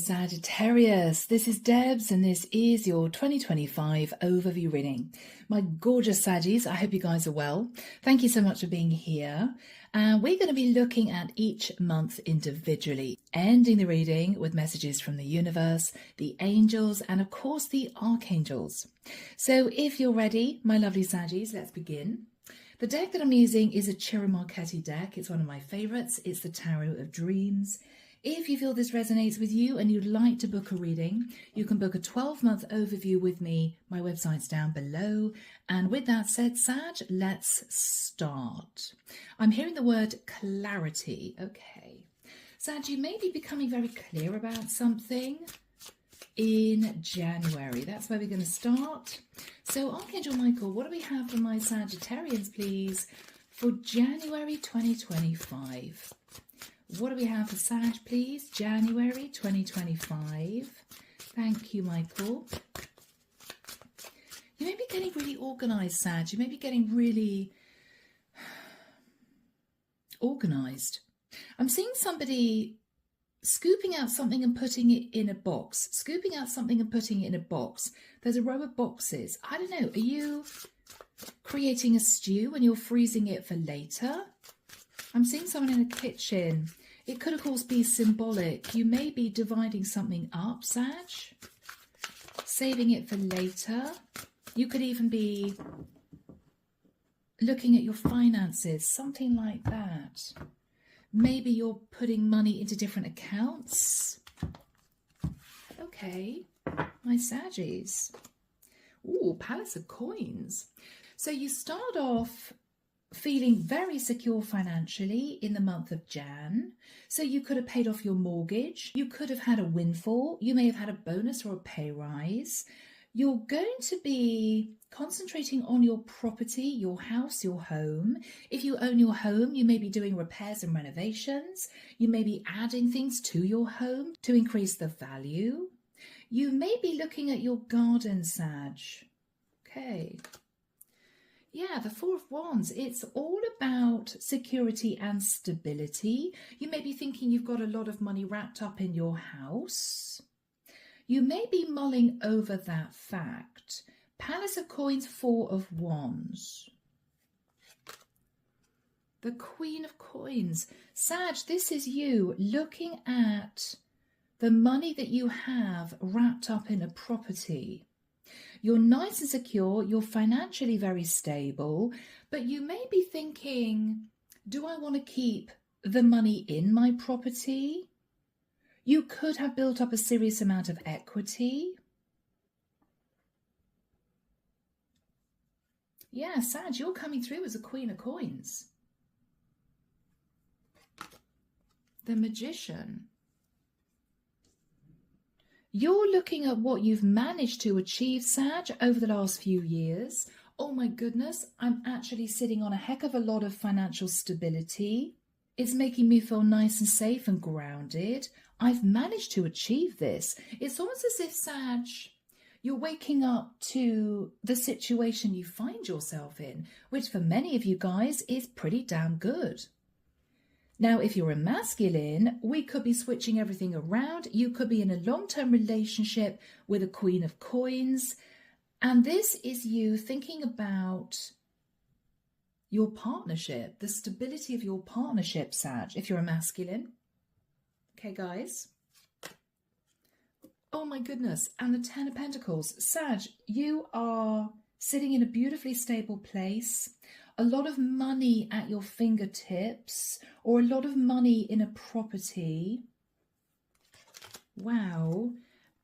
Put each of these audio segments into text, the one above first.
Sagittarius, this is Debs and this is your 2025 overview reading. My gorgeous Saggies, I hope you guys are well. Thank you so much for being here. And we're going to be looking at each month individually, ending the reading with messages from the universe, the angels, and of course the archangels. So if you're ready, my lovely Saggies, let's begin. The deck that I'm using is a Ciro Marchetti deck. It's one of my favorites. It's the Tarot of Dreams. If you feel this resonates with you and you'd like to book a reading, you can book a 12-month overview with me. My website's down below. And with that said, Sag, let's start. I'm hearing the word clarity. Okay. Sag, you may be becoming very clear about something in January. That's where we're going to start. So Archangel Michael, what do we have for my Sagittarians, please, for January 2025? What do we have for Sag, please? January 2025. Thank you, Michael. You may be getting really organised, Sag. You may be getting really organised. I'm seeing somebody scooping out something and putting it in a box. Scooping out something and putting it in a box. There's a row of boxes. I don't know. Are you creating a stew and you're freezing it for later? I'm seeing someone in a kitchen. It could, of course, be symbolic. You may be dividing something up, Sag, saving it for later. You could even be looking at your finances, something like that. Maybe you're putting money into different accounts. Okay, my Saggies. Ooh, Palace of Coins. So you start off feeling very secure financially in the month of Jan. So you could have paid off your mortgage. You could have had a windfall. You may have had a bonus or a pay rise. You're going to be concentrating on your property, your house, your home. If you own your home, you may be doing repairs and renovations. You may be adding things to your home to increase the value. You may be looking at your garden, Sag. Okay. Yeah, the Four of Wands, it's all about security and stability. You may be thinking you've got a lot of money wrapped up in your house. You may be mulling over that fact. Palace of Coins, Four of Wands. The Queen of Coins. Sag, this is you looking at the money that you have wrapped up in a property. You're nice and secure, you're financially very stable, but you may be thinking, do I want to keep the money in my property? You could have built up a serious amount of equity. Yeah, Sag, you're coming through as a Queen of Coins. The Magician. You're looking at what you've managed to achieve, Sag, over the last few years. Oh my goodness, I'm actually sitting on a heck of a lot of financial stability. It's making me feel nice and safe and grounded. I've managed to achieve this. It's almost as if, Sag, you're waking up to the situation you find yourself in, which for many of you guys is pretty damn good. Now, if you're a masculine, we could be switching everything around. You could be in a long-term relationship with a Queen of Coins. And this is you thinking about your partnership, the stability of your partnership, Sag, if you're a masculine. Okay, guys. Oh my goodness. And the Ten of Pentacles. Sag, you are sitting in a beautifully stable place. A lot of money at your fingertips, or a lot of money in a property. Wow.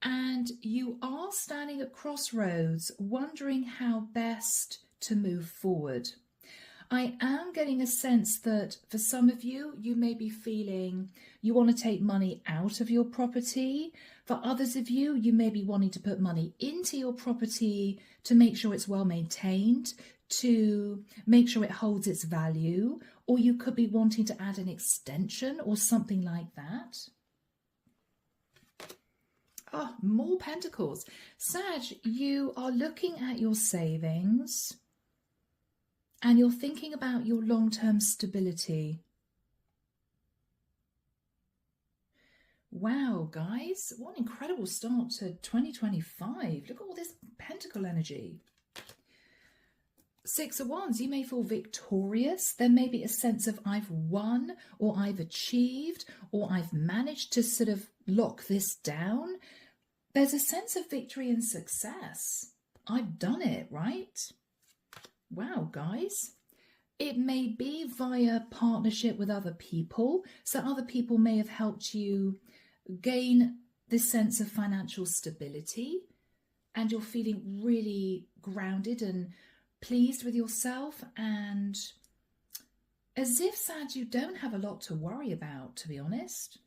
And you are standing at crossroads, wondering how best to move forward. I am getting a sense that for some of you, you may be feeling you want to take money out of your property. For others of you, you may be wanting to put money into your property to make sure it's well maintained, to make sure it holds its value, or you could be wanting to add an extension or something like that. Oh, more pentacles. Sag, you are looking at your savings and you're thinking about your long-term stability. Wow, guys, what an incredible start to 2025. Look at all this pentacle energy. Six of Wands, you may feel victorious. There may be a sense of I've won, or I've achieved, or I've managed to sort of lock this down. There's a sense of victory and success. I've done it, right? Wow, guys. It may be via partnership with other people. So other people may have helped you gain this sense of financial stability, and you're feeling really grounded and pleased with yourself, and as if, Sag, you don't have a lot to worry about, to be honest.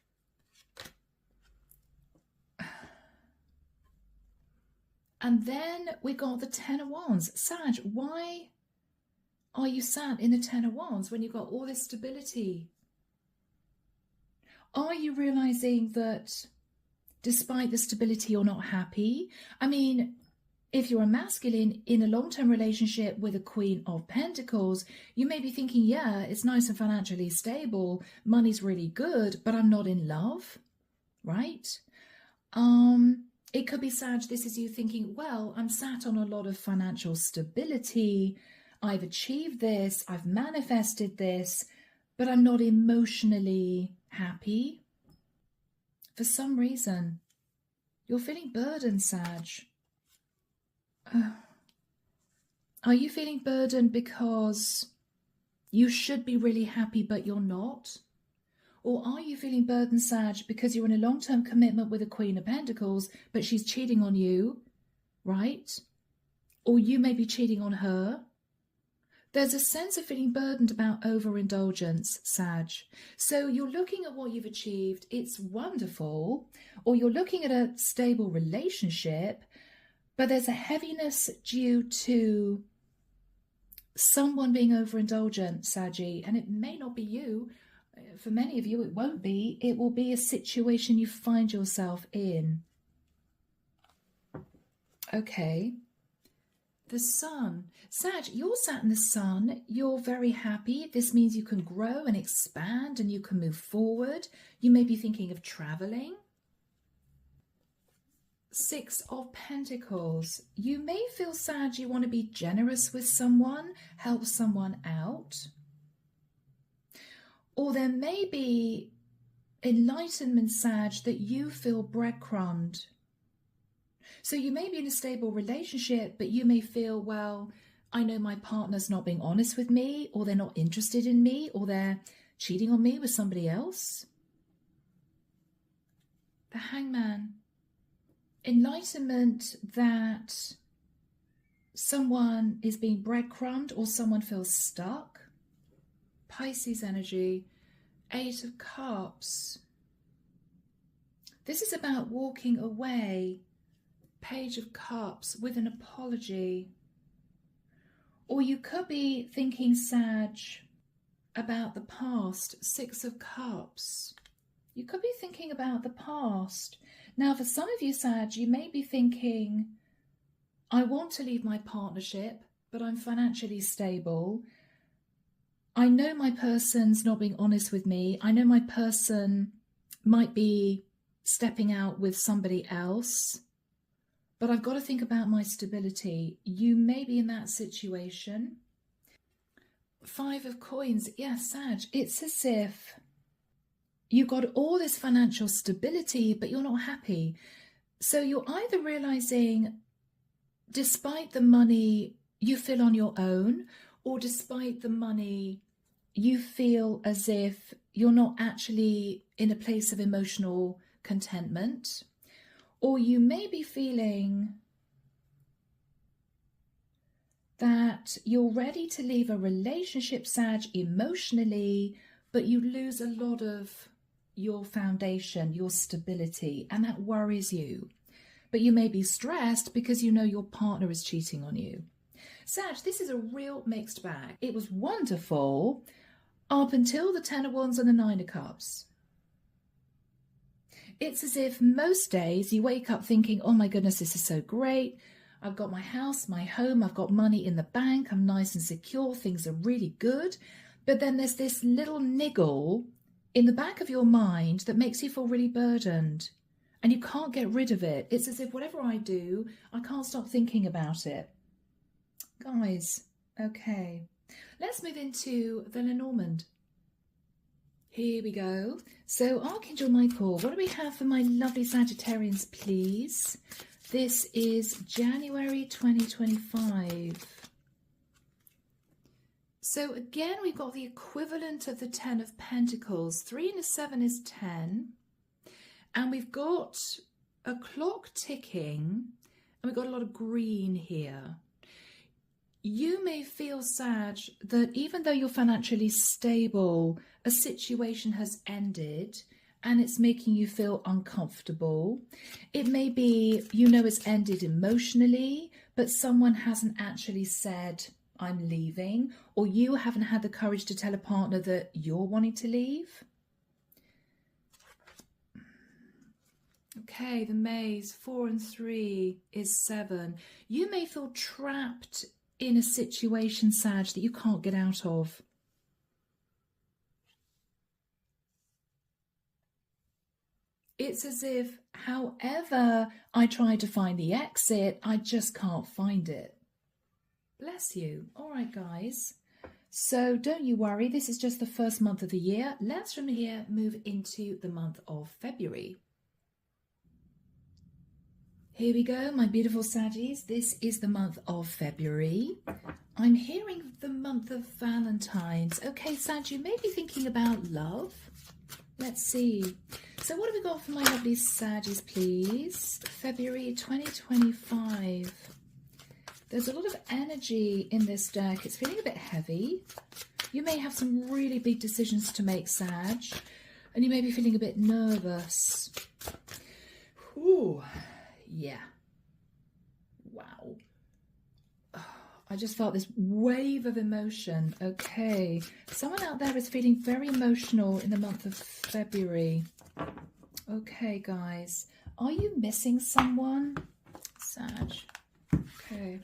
And then we got the Ten of Wands. Sag, why are you sat in the Ten of Wands when you've got all this stability? Are you realizing that despite the stability, you're not happy? I mean, if you're a masculine in a long-term relationship with a Queen of Pentacles, you may be thinking, yeah, it's nice and financially stable, money's really good, but I'm not in love, right? It could be, Sag, this is you thinking, well, I'm sat on a lot of financial stability, I've achieved this, I've manifested this, but I'm not emotionally happy. For some reason, you're feeling burdened, Sag. Are you feeling burdened because you should be really happy but you're not? Or are you feeling burdened, Sag, because you're in a long-term commitment with a Queen of Pentacles but she's cheating on you, right? Or you may be cheating on her. There's a sense of feeling burdened about overindulgence, Sag. So you're looking at what you've achieved, it's wonderful, or you're looking at a stable relationship, but there's a heaviness due to someone being overindulgent, Saggy, and it may not be you. For many of you, it won't be. It will be a situation you find yourself in. Okay. The Sun. Sag, you're sat in the Sun. You're very happy. This means you can grow and expand and you can move forward. You may be thinking of traveling. Six of Pentacles. You may feel, Sag, you want to be generous with someone, help someone out. Or there may be enlightenment, Sag, that you feel breadcrumbed. So you may be in a stable relationship, but you may feel, well, I know my partner's not being honest with me, or they're not interested in me, or they're cheating on me with somebody else. The Hangman. Enlightenment that someone is being breadcrumbed or someone feels stuck. Pisces energy. Eight of Cups. This is about walking away. Page of Cups with an apology. Or you could be thinking, Sag, about the past. Six of Cups. You could be thinking about the past. Now, for some of you, Sag, you may be thinking, I want to leave my partnership, but I'm financially stable. I know my person's not being honest with me. I know my person might be stepping out with somebody else, but I've got to think about my stability. You may be in that situation. Five of Coins. Yes, Sag, it's as if you've got all this financial stability, but you're not happy. So you're either realizing, despite the money, you feel on your own, or despite the money, you feel as if you're not actually in a place of emotional contentment. Or you may be feeling that you're ready to leave a relationship, Sag, emotionally, but you lose a lot of your foundation, your stability, and that worries you. But you may be stressed because you know your partner is cheating on you. Sag, this is a real mixed bag. It was wonderful up until the Ten of Wands and the Nine of Cups. It's as if most days you wake up thinking, oh my goodness, this is so great. I've got my house, my home, I've got money in the bank, I'm nice and secure, things are really good. But then there's this little niggle in the back of your mind that makes you feel really burdened and you can't get rid of it. It's as if whatever I do, I can't stop thinking about it. Guys, okay, let's move into the Lenormand. Here we go. So Archangel Michael, what do we have for my lovely Sagittarians, please? This is January 2025. So again, we've got the equivalent of the 10 of Pentacles. 3 and a 7 is 10. And we've got a clock ticking, and we've got a lot of green here. You may feel, Sag, that even though you're financially stable, a situation has ended and it's making you feel uncomfortable. It may be, you know, it's ended emotionally, but someone hasn't actually said, I'm leaving, or you haven't had the courage to tell a partner that you're wanting to leave. Okay, the maze, 4 and 3 is 7. You may feel trapped in a situation, Sag, that you can't get out of. It's as if, however I try to find the exit, I just can't find it. Bless you. All right, guys. So don't you worry. This is just the first month of the year. Let's from here move into the month of February. Here we go, my beautiful Saggies. This is the month of February. I'm hearing the month of Valentine's. Okay, Sag, you may be thinking about love. Let's see. So what have we got for my lovely Saggies, please? February 2025. There's a lot of energy in this deck. It's feeling a bit heavy. You may have some really big decisions to make, Sag, and you may be feeling a bit nervous. Ooh. Yeah. Wow. Oh, I just felt this wave of emotion. Okay. Someone out there is feeling very emotional in the month of February. Okay, guys. Are you missing someone? Sag. Okay.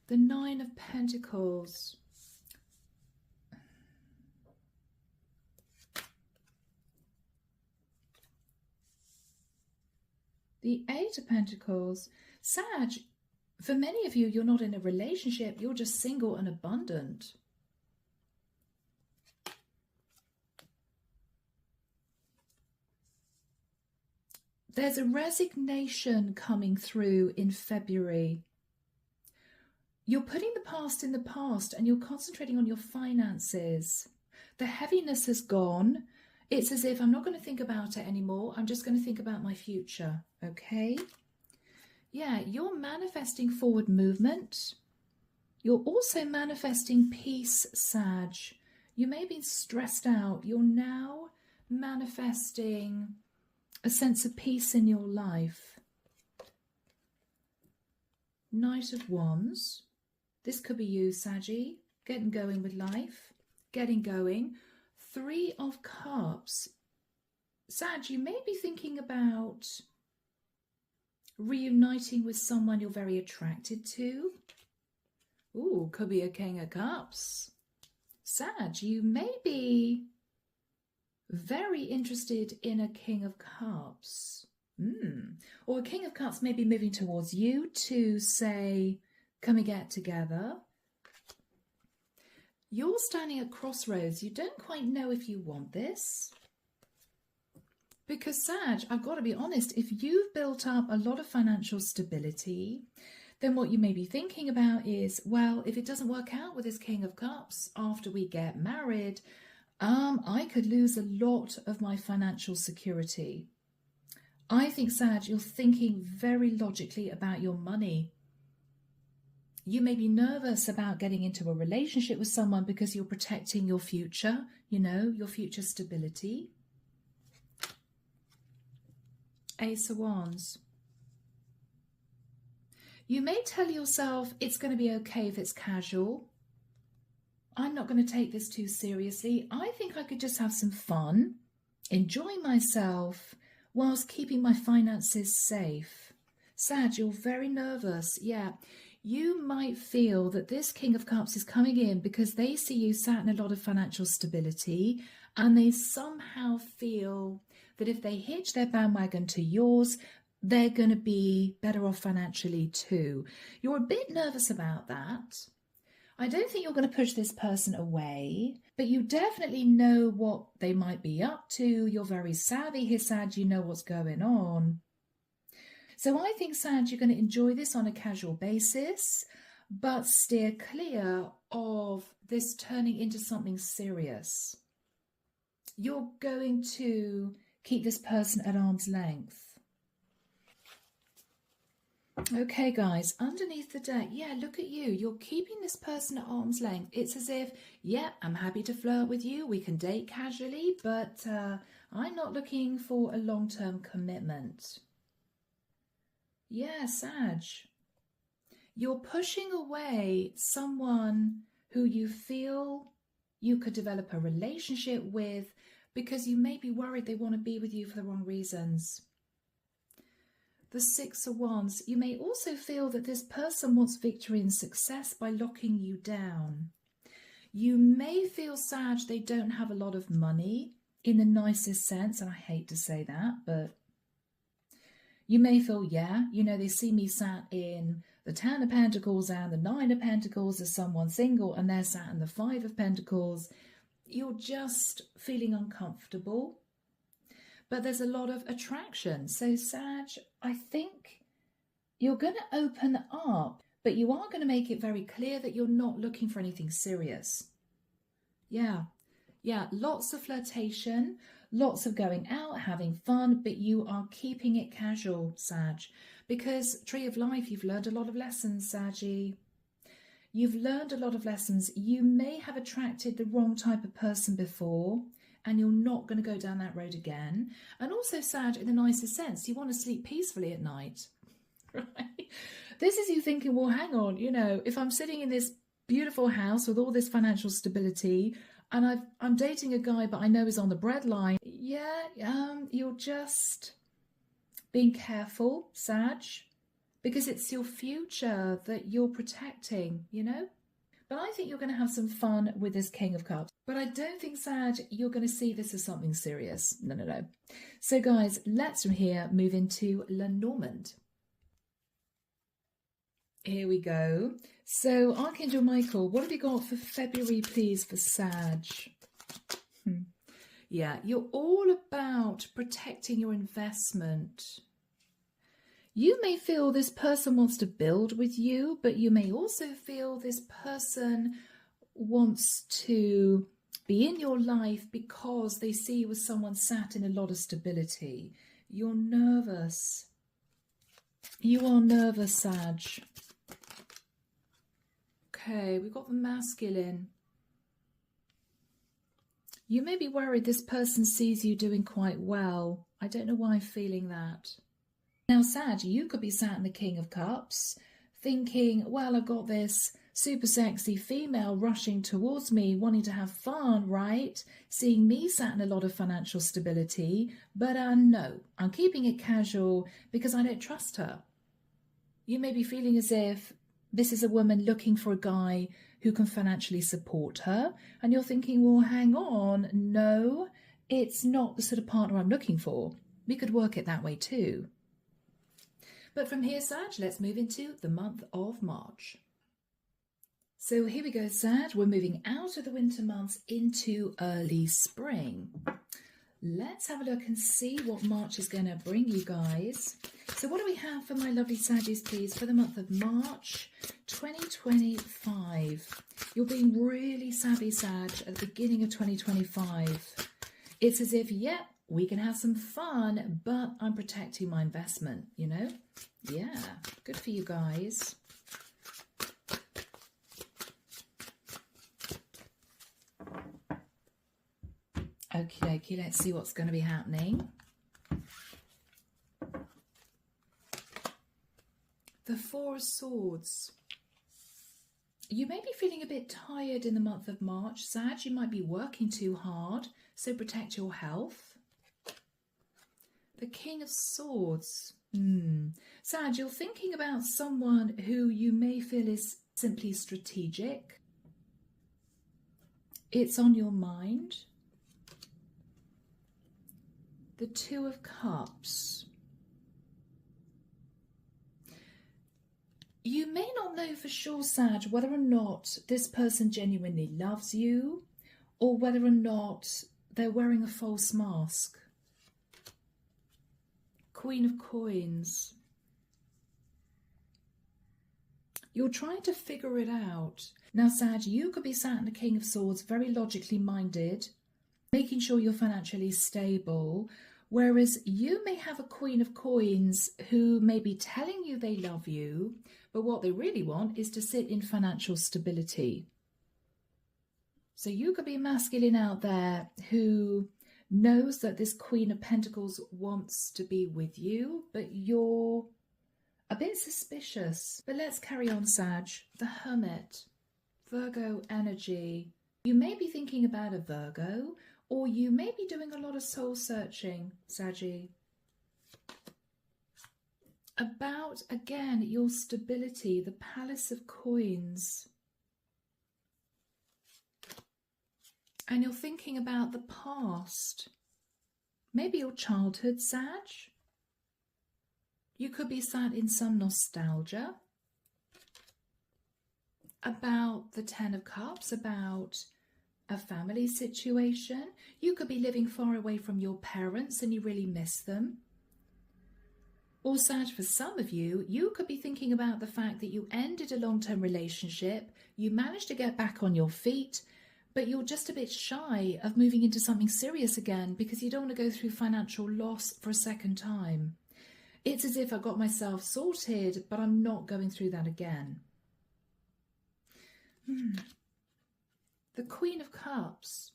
The 9 of Pentacles. The 8 of Pentacles. Sag, for many of you, you're not in a relationship. You're just single and abundant. There's a resignation coming through in February. You're putting the past in the past and you're concentrating on your finances. The heaviness has gone. It's as if I'm not going to think about it anymore. I'm just going to think about my future. Okay? Yeah, you're manifesting forward movement. You're also manifesting peace, Sag. You may be stressed out. You're now manifesting a sense of peace in your life. Knight of Wands. This could be you, Saggy. Getting going with life. Getting going. 3 of Cups. Sag, you may be thinking about reuniting with someone you're very attracted to. Ooh, could be a King of Cups. Sag, you may be very interested in a King of Cups. Or a King of Cups may be moving towards you to say, can we get together? You're standing at crossroads. You don't quite know if you want this. Because Sag, I've got to be honest, if you've built up a lot of financial stability, then what you may be thinking about is, well, if it doesn't work out with this King of Cups after we get married, I could lose a lot of my financial security. I think, Sag, you're thinking very logically about your money. You may be nervous about getting into a relationship with someone because you're protecting your future, you know, your future stability. Ace of Wands. You may tell yourself it's going to be okay if it's casual. I'm not going to take this too seriously. I think I could just have some fun, enjoy myself, whilst keeping my finances safe. Sag, you're very nervous. Yeah, You might feel that this King of Cups is coming in because they see you sat in a lot of financial stability, and they somehow feel that if they hitch their bandwagon to yours, they're going to be better off financially too. You're a bit nervous about that. I don't think you're going to push this person away, but you definitely know what they might be up to. You're very savvy here, Sag. You know what's going on. So I think, Sag, you're going to enjoy this on a casual basis, but steer clear of this turning into something serious. You're going to keep this person at arm's length. Okay, guys, underneath the deck, yeah, look at you. You're keeping this person at arm's length. It's as if, yeah, I'm happy to flirt with you. We can date casually, but I'm not looking for a long-term commitment. Yeah, Sag. You're pushing away someone who you feel you could develop a relationship with because you may be worried they want to be with you for the wrong reasons. The Six of Wands, you may also feel that this person wants victory and success by locking you down. You may feel, Sag, they don't have a lot of money in the nicest sense, and I hate to say that, but you may feel, yeah, you know, they see me sat in the Ten of Pentacles and the Nine of Pentacles as someone single, and they're sat in the Five of Pentacles. You're just feeling uncomfortable. But there's a lot of attraction. So, Sag, I think you're going to open up, but you are going to make it very clear that you're not looking for anything serious. Yeah, lots of flirtation, lots of going out, having fun, but you are keeping it casual, Sag. Because Tree of Life, you've learned a lot of lessons, Saggy. You've learned a lot of lessons. You may have attracted the wrong type of person before, and you're not going to go down that road again. And also, Sag, in the nicest sense, you want to sleep peacefully at night, right? This is you thinking, well, hang on, you know, if I'm sitting in this beautiful house with all this financial stability, and I'm dating a guy, but I know he's on the breadline, you're just being careful, Sag, because it's your future that you're protecting, you know? But I think you're going to have some fun with this King of Cups. But I don't think, Sag, you're going to see this as something serious. No. So, guys, let's from here move into Lenormand. Here we go. So, Archangel Michael, what have you got for February, please, for Sag? Yeah, you're all about protecting your investment. You may feel this person wants to build with you, but you may also feel this person wants to be in your life because they see you as someone sat in a lot of stability. You're nervous. You are nervous, Sag. Okay, we've got the masculine. You may be worried this person sees you doing quite well. I don't know why I'm feeling that. Now, Sag, you could be sat in the King of Cups thinking, well, I've got this super sexy female rushing towards me, wanting to have fun, right? Seeing me sat in a lot of financial stability, but no, I'm keeping it casual because I don't trust her. You may be feeling as if this is a woman looking for a guy who can financially support her, and you're thinking, well, hang on, no, it's not the sort of partner I'm looking for. We could work it that way too. But from here, Sag, let's move into the month of March. So here we go, Sag. We're moving out of the winter months into early spring. Let's have a look and see what March is going to bring you guys. So what do we have for my lovely Saggies, please, for the month of March 2025? You're being really savvy, Sag, at the beginning of 2025. It's as if, yep, we can have some fun, but I'm protecting my investment, you know? Yeah, good for you guys. Okie dokie, let's see what's going to be happening. The Four of Swords. You may be feeling a bit tired in the month of March, Sag. You might be working too hard, so protect your health. The King of Swords. Sag, you're thinking about someone who you may feel is simply strategic. It's on your mind. The Two of Cups. You may not know for sure, Sag, whether or not this person genuinely loves you or whether or not they're wearing a false mask. Queen of Coins. You're trying to figure it out. Now, Sag, you could be sat in the King of Swords, very logically minded, making sure you're financially stable, whereas you may have a Queen of Coins who may be telling you they love you, but what they really want is to sit in financial stability. So you could be a masculine out there who knows that this Queen of Pentacles wants to be with you, but you're a bit suspicious. But let's carry on, Sag. The Hermit. Virgo energy. You may be thinking about a Virgo, or you may be doing a lot of soul searching, Saggy. About, again, your stability, the Palace of Coins. And you're thinking about the past. Maybe your childhood, Sag. You could be sat in some nostalgia about the Ten of Cups, about a family situation. You could be living far away from your parents and you really miss them. Or Sag, for some of you, you could be thinking about the fact that you ended a long-term relationship, you managed to get back on your feet, but you're just a bit shy of moving into something serious again because you don't want to go through financial loss for a second time. It's as if I got myself sorted, but I'm not going through that again. The Queen of Cups.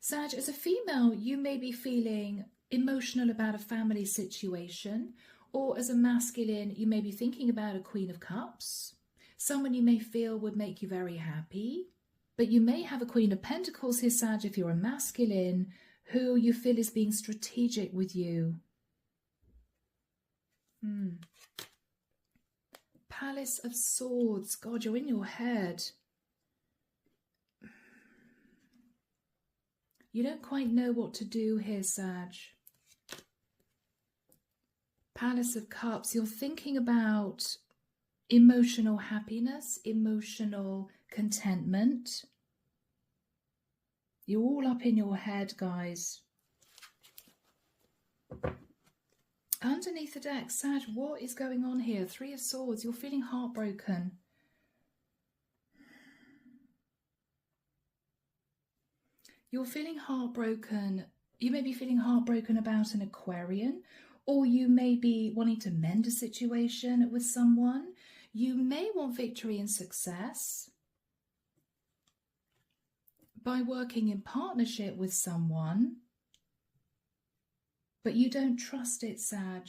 Sag, as a female, you may be feeling emotional about a family situation, or as a masculine, you may be thinking about a Queen of Cups, someone you may feel would make you very happy, but you may have a Queen of Pentacles here, Sag, if you're a masculine, who you feel is being strategic with you. Palace of Swords. God, you're in your head. You don't quite know what to do here, Sag. Palace of Cups. You're thinking about emotional happiness, emotional contentment. You're all up in your head, guys. Underneath the deck, Sag, what is going on here? Three of Swords. You're feeling heartbroken. You're feeling heartbroken. You may be feeling heartbroken about an Aquarian, or you may be wanting to mend a situation with someone. You may want victory and success by working in partnership with someone, but you don't trust it, Sag.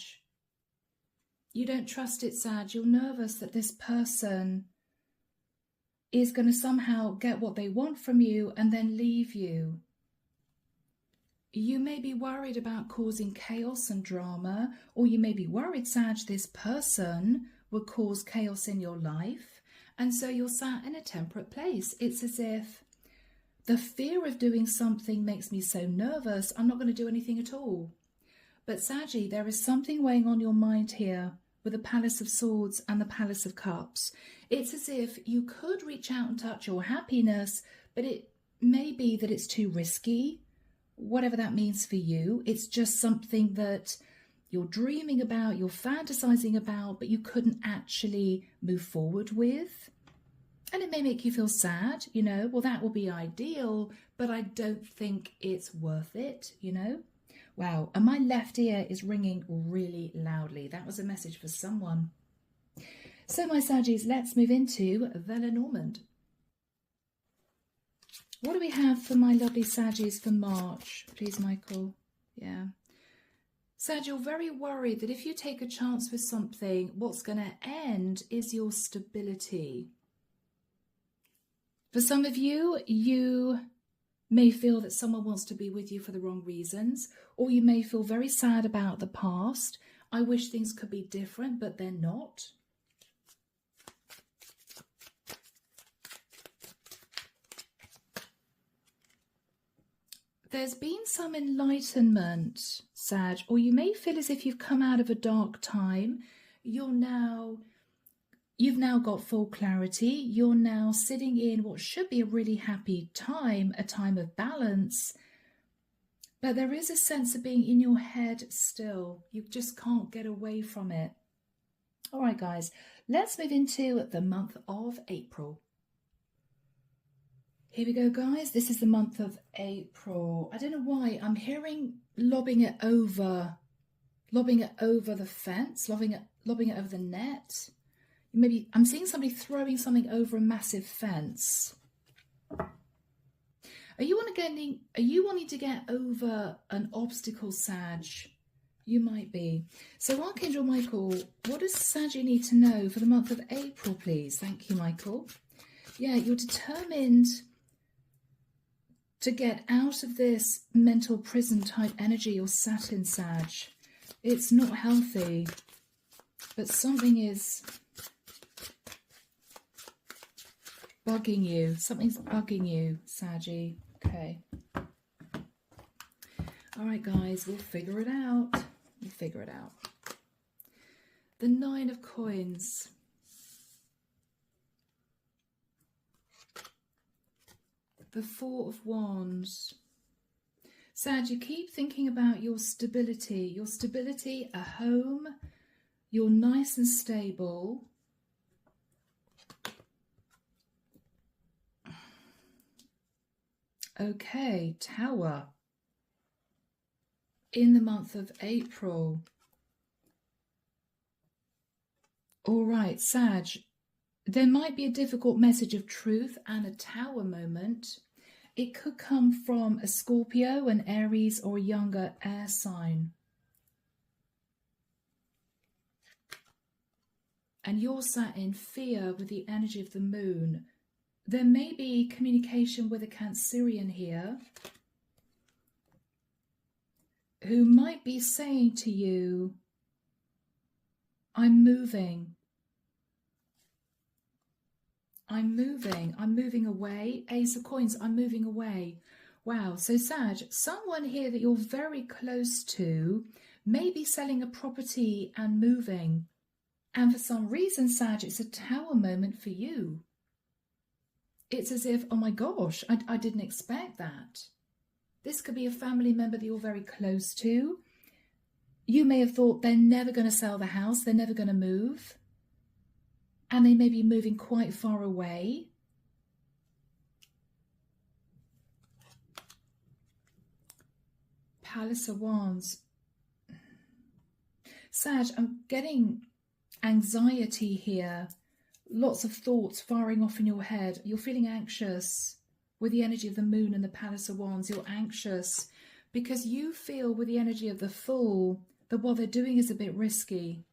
You don't trust it, Sag. You're nervous that this person is going to somehow get what they want from you and then leave you. You may be worried about causing chaos and drama, or you may be worried, Sag, this person will cause chaos in your life, and so you're sat in a temperate place. It's as if the fear of doing something makes me so nervous, I'm not going to do anything at all. But Saggy, there is something weighing on your mind here with the Palace of Swords and the Palace of Cups. It's as if you could reach out and touch your happiness, but it may be that it's too risky, whatever that means for you. It's just something that you're dreaming about, you're fantasizing about, but you couldn't actually move forward with. And it may make you feel sad, you know, well, that will be ideal, but I don't think it's worth it, you know. Wow, and my left ear is ringing really loudly. That was a message for someone. So, my Saggies, let's move into the Lenormand. What do we have for my lovely Saggies for March? Please, Michael. Yeah. Sag, you're very worried that if you take a chance with something, what's going to end is your stability. For some of you, you may feel that someone wants to be with you for the wrong reasons, or you may feel very sad about the past. I wish things could be different, but they're not. There's been some enlightenment, Sag, or you may feel as if you've come out of a dark time. You've now got full clarity. You're now sitting in what should be a really happy time, a time of balance. But there is a sense of being in your head still. You just can't get away from it. All right, guys, let's move into the month of April. Here we go, guys. This is the month of April. I don't know why I'm hearing lobbing it over the fence, lobbing it over the net. Maybe I'm seeing somebody throwing something over a massive fence. Are you wanting to get over an obstacle, Sag? You might be. So Archangel Michael, what does Sag need to know for the month of April, please? Thank you, Michael. Yeah, you're determined to get out of this mental prison type energy you're sat in, Sag. It's not healthy, but something is bugging you. Something's bugging you, Saggy. Okay. All right, guys, we'll figure it out. We'll figure it out. The 9 of Coins. The 4 of Wands. Sag, you keep thinking about your stability, a home. You're nice and stable. Okay, Tower. In the month of April. All right, Sag. There might be a difficult message of truth and a Tower moment. It could come from a Scorpio, an Aries, or a younger air sign. And you're sat in fear with the energy of the moon. There may be communication with a Cancerian here who might be saying to you, I'm moving. I'm moving away. Ace of Coins, I'm moving away. Wow, so Sag, someone here that you're very close to may be selling a property and moving. And for some reason, Sag, it's a Tower moment for you. It's as if, oh my gosh, I didn't expect that. This could be a family member that you're very close to. You may have thought they're never going to sell the house, they're never going to move. And they may be moving quite far away. Palace of Wands. Sag, I'm getting anxiety here. Lots of thoughts firing off in your head. You're feeling anxious with the energy of the moon and the Palace of Wands. You're anxious because you feel with the energy of the Fool that what they're doing is a bit risky.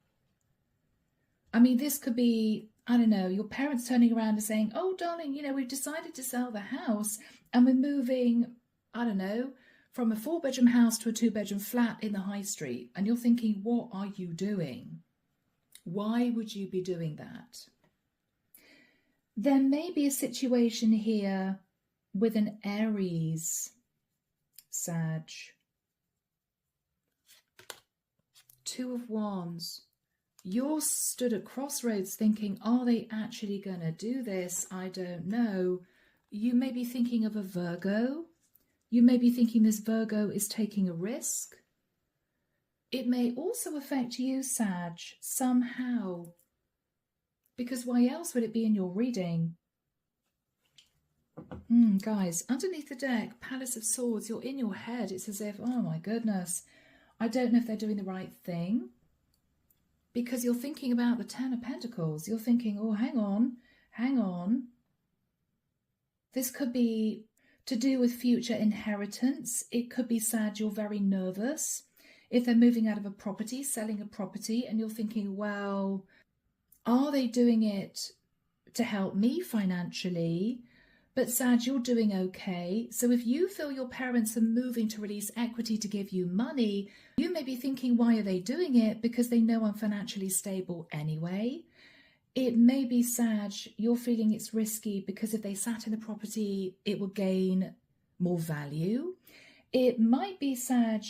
I mean, this could be, I don't know, your parents turning around and saying, oh, darling, you know, we've decided to sell the house and we're moving, I don't know, from a 4-bedroom house to a 2-bedroom flat in the high street. And you're thinking, what are you doing? Why would you be doing that? There may be a situation here with an Aries, Sag. 2 of Wands. You're stood at crossroads thinking, are they actually going to do this? I don't know. You may be thinking of a Virgo. You may be thinking this Virgo is taking a risk. It may also affect you, Sag, somehow. Because why else would it be in your reading? Guys, underneath the deck, Palace of Swords, you're in your head. It's as if, oh my goodness, I don't know if they're doing the right thing. Because you're thinking about the 10 of Pentacles. You're thinking, oh, hang on. This could be to do with future inheritance. It could be sad you're very nervous. If they're moving out of a property, selling a property, and you're thinking, well, are they doing it to help me financially? But Sag, you're doing okay. So if you feel your parents are moving to release equity to give you money, you may be thinking, why are they doing it? Because they know I'm financially stable anyway. It may be, Sag, you're feeling it's risky because if they sat in the property, it would gain more value. It might be, Sag,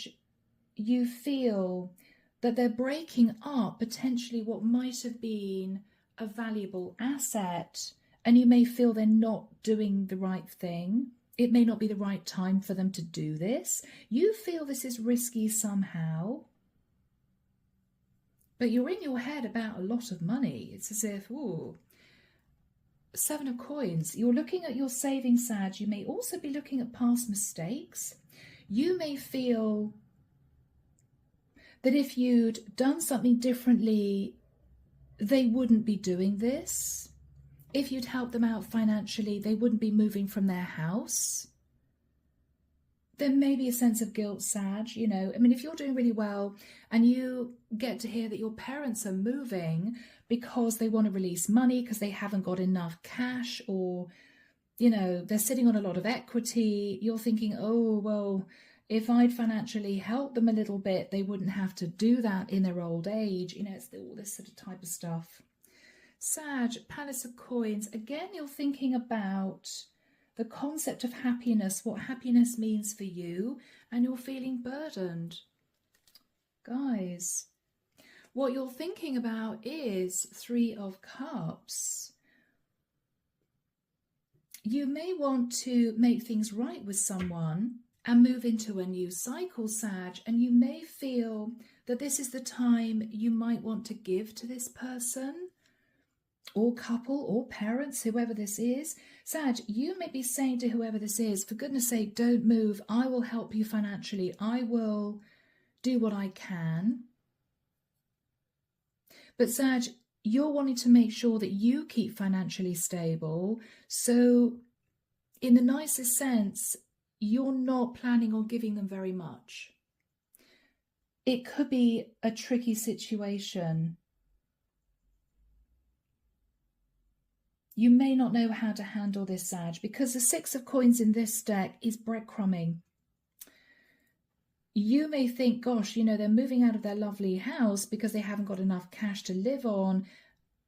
you feel that they're breaking up potentially what might have been a valuable asset, and you may feel they're not doing the right thing. It may not be the right time for them to do this. You feel this is risky somehow, but you're in your head about a lot of money. It's as if, ooh, 7 of coins. You're looking at your savings, Sag. You may also be looking at past mistakes. You may feel that if you'd done something differently, they wouldn't be doing this. If you'd helped them out financially, they wouldn't be moving from their house. There may be a sense of guilt, Sag, you know. I mean, if you're doing really well and you get to hear that your parents are moving because they want to release money because they haven't got enough cash, or, you know, they're sitting on a lot of equity, you're thinking, oh, well, if I'd financially helped them a little bit, they wouldn't have to do that in their old age. You know, it's all this sort of type of stuff. Sag, Palace of Coins. Again, you're thinking about the concept of happiness, what happiness means for you, and you're feeling burdened. Guys, what you're thinking about is 3 of Cups. You may want to make things right with someone and move into a new cycle, Sag, and you may feel that this is the time you might want to give to this person, or couple, or parents, whoever this is. Sag, you may be saying to whoever this is, for goodness sake, don't move. I will help you financially. I will do what I can. But Sag, you're wanting to make sure that you keep financially stable. So in the nicest sense, you're not planning on giving them very much. It could be a tricky situation. You may not know how to handle this, Sag, because the 6 of Coins in this deck is breadcrumbing. You may think, gosh, you know, they're moving out of their lovely house because they haven't got enough cash to live on,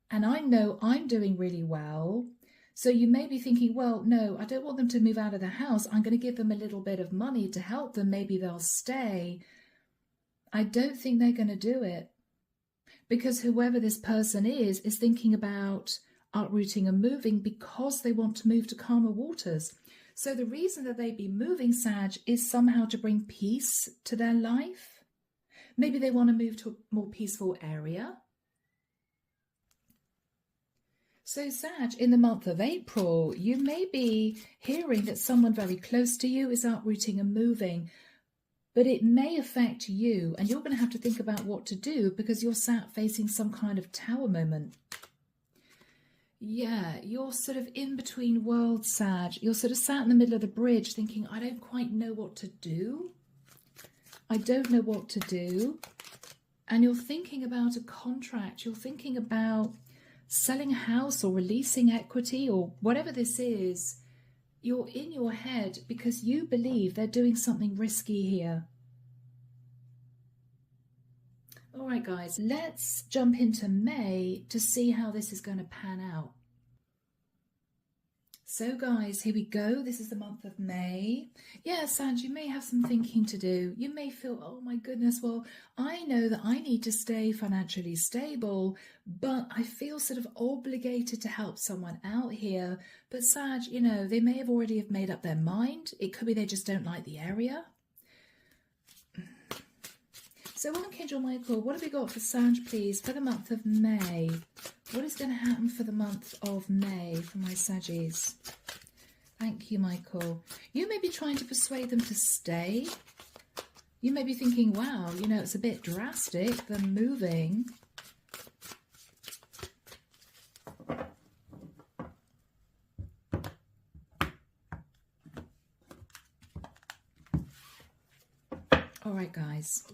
and I know I'm doing really well. So you may be thinking, well, no, I don't want them to move out of the house. I'm going to give them a little bit of money to help them. Maybe they'll stay. I don't think they're going to do it, because whoever this person is thinking about uprooting and moving because they want to move to calmer waters. So the reason that they'd be moving, Sag, is somehow to bring peace to their life. Maybe they want to move to a more peaceful area. So Sag, in the month of April, you may be hearing that someone very close to you is uprooting and moving, but it may affect you, and you're going to have to think about what to do because you're sat facing some kind of tower moment. Yeah, you're sort of in between worlds, Sag. You're sort of sat in the middle of the bridge thinking, I don't quite know what to do. I don't know what to do. And you're thinking about a contract. You're thinking about selling a house or releasing equity or whatever this is. You're in your head because you believe they're doing something risky here. All right, guys, let's jump into May to see how this is going to pan out. So, guys, here we go. This is the month of May. Yeah, Sag, you may have some thinking to do. You may feel, oh my goodness, well, I know that I need to stay financially stable, but I feel sort of obligated to help someone out here. But Sag, you know, they may have already made up their mind. It could be they just don't like the area. So, Archangel Michael, what have we got for Sag, please, for the month of May? What is going to happen for the month of May for my Saggies? Thank you, Michael. You may be trying to persuade them to stay. You may be thinking, wow, you know, it's a bit drastic, them moving. All right, guys.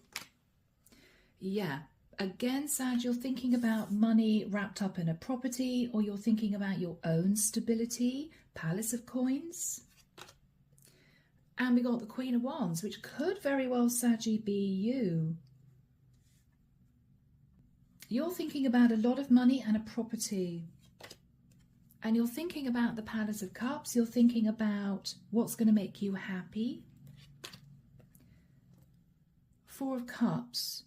Yeah, Again, Sag, you're thinking about money wrapped up in a property, or you're thinking about your own stability. Palace of Coins. And we got the Queen of Wands, which could very well, Saggy, be you. You're thinking about a lot of money and a property. And you're thinking about the Palace of Cups. You're thinking about what's going to make you happy. Four of Cups.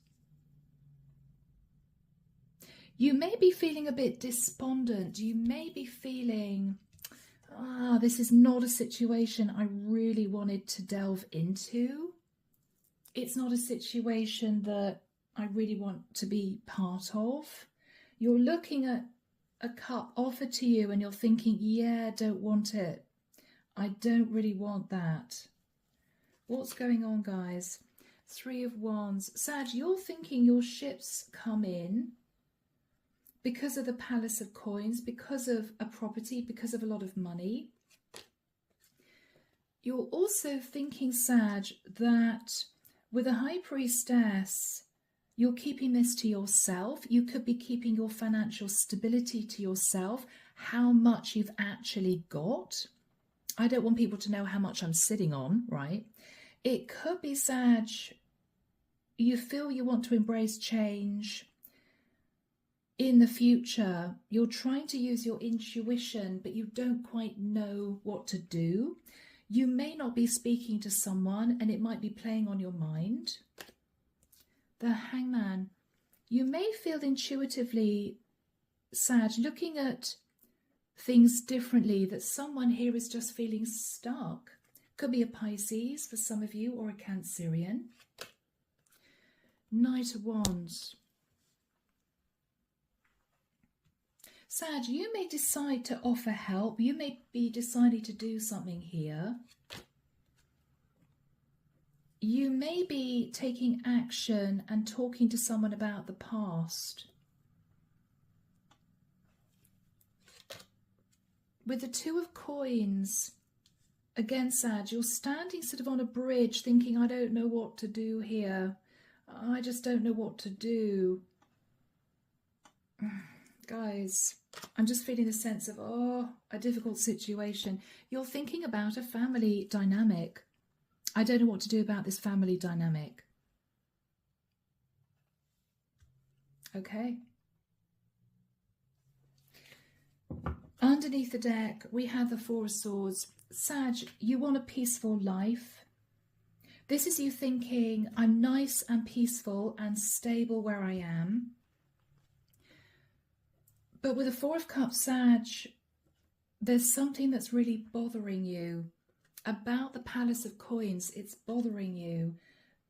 You may be feeling a bit despondent. You may be feeling, this is not a situation I really wanted to delve into. It's not a situation that I really want to be part of. You're looking at a cup offered to you and you're thinking, yeah, don't want it. I don't really want that. What's going on, guys? Three of Wands. Sag, you're thinking your ships come in because of the Palace of Coins, because of a property, because of a lot of money. You're also thinking, Sag, that with a High Priestess, you're keeping this to yourself. You could be keeping your financial stability to yourself, how much you've actually got. I don't want people to know how much I'm sitting on, right? It could be, Sag, you feel you want to embrace change. In the future, you're trying to use your intuition, but you don't quite know what to do. You may not be speaking to someone and it might be playing on your mind. The Hangman. You may feel intuitively, Sag, looking at things differently, that someone here is just feeling stuck. Could be a Pisces for some of you, or a Cancerian. Knight of Wands. Sag, you may decide to offer help. You may be deciding to do something here. You may be taking action and talking to someone about the past. With the Two of Coins, again, Sag, you're standing sort of on a bridge thinking, I don't know what to do here. I just don't know what to do. Guys, I'm just feeling a sense of, a difficult situation. You're thinking about a family dynamic. I don't know what to do about this family dynamic. Okay. Underneath the deck, we have the Four of Swords. Sag, you want a peaceful life. This is you thinking, I'm nice and peaceful and stable where I am. But with the Four of Cups, Sag, there's something that's really bothering you. About the Palace of Coins, it's bothering you.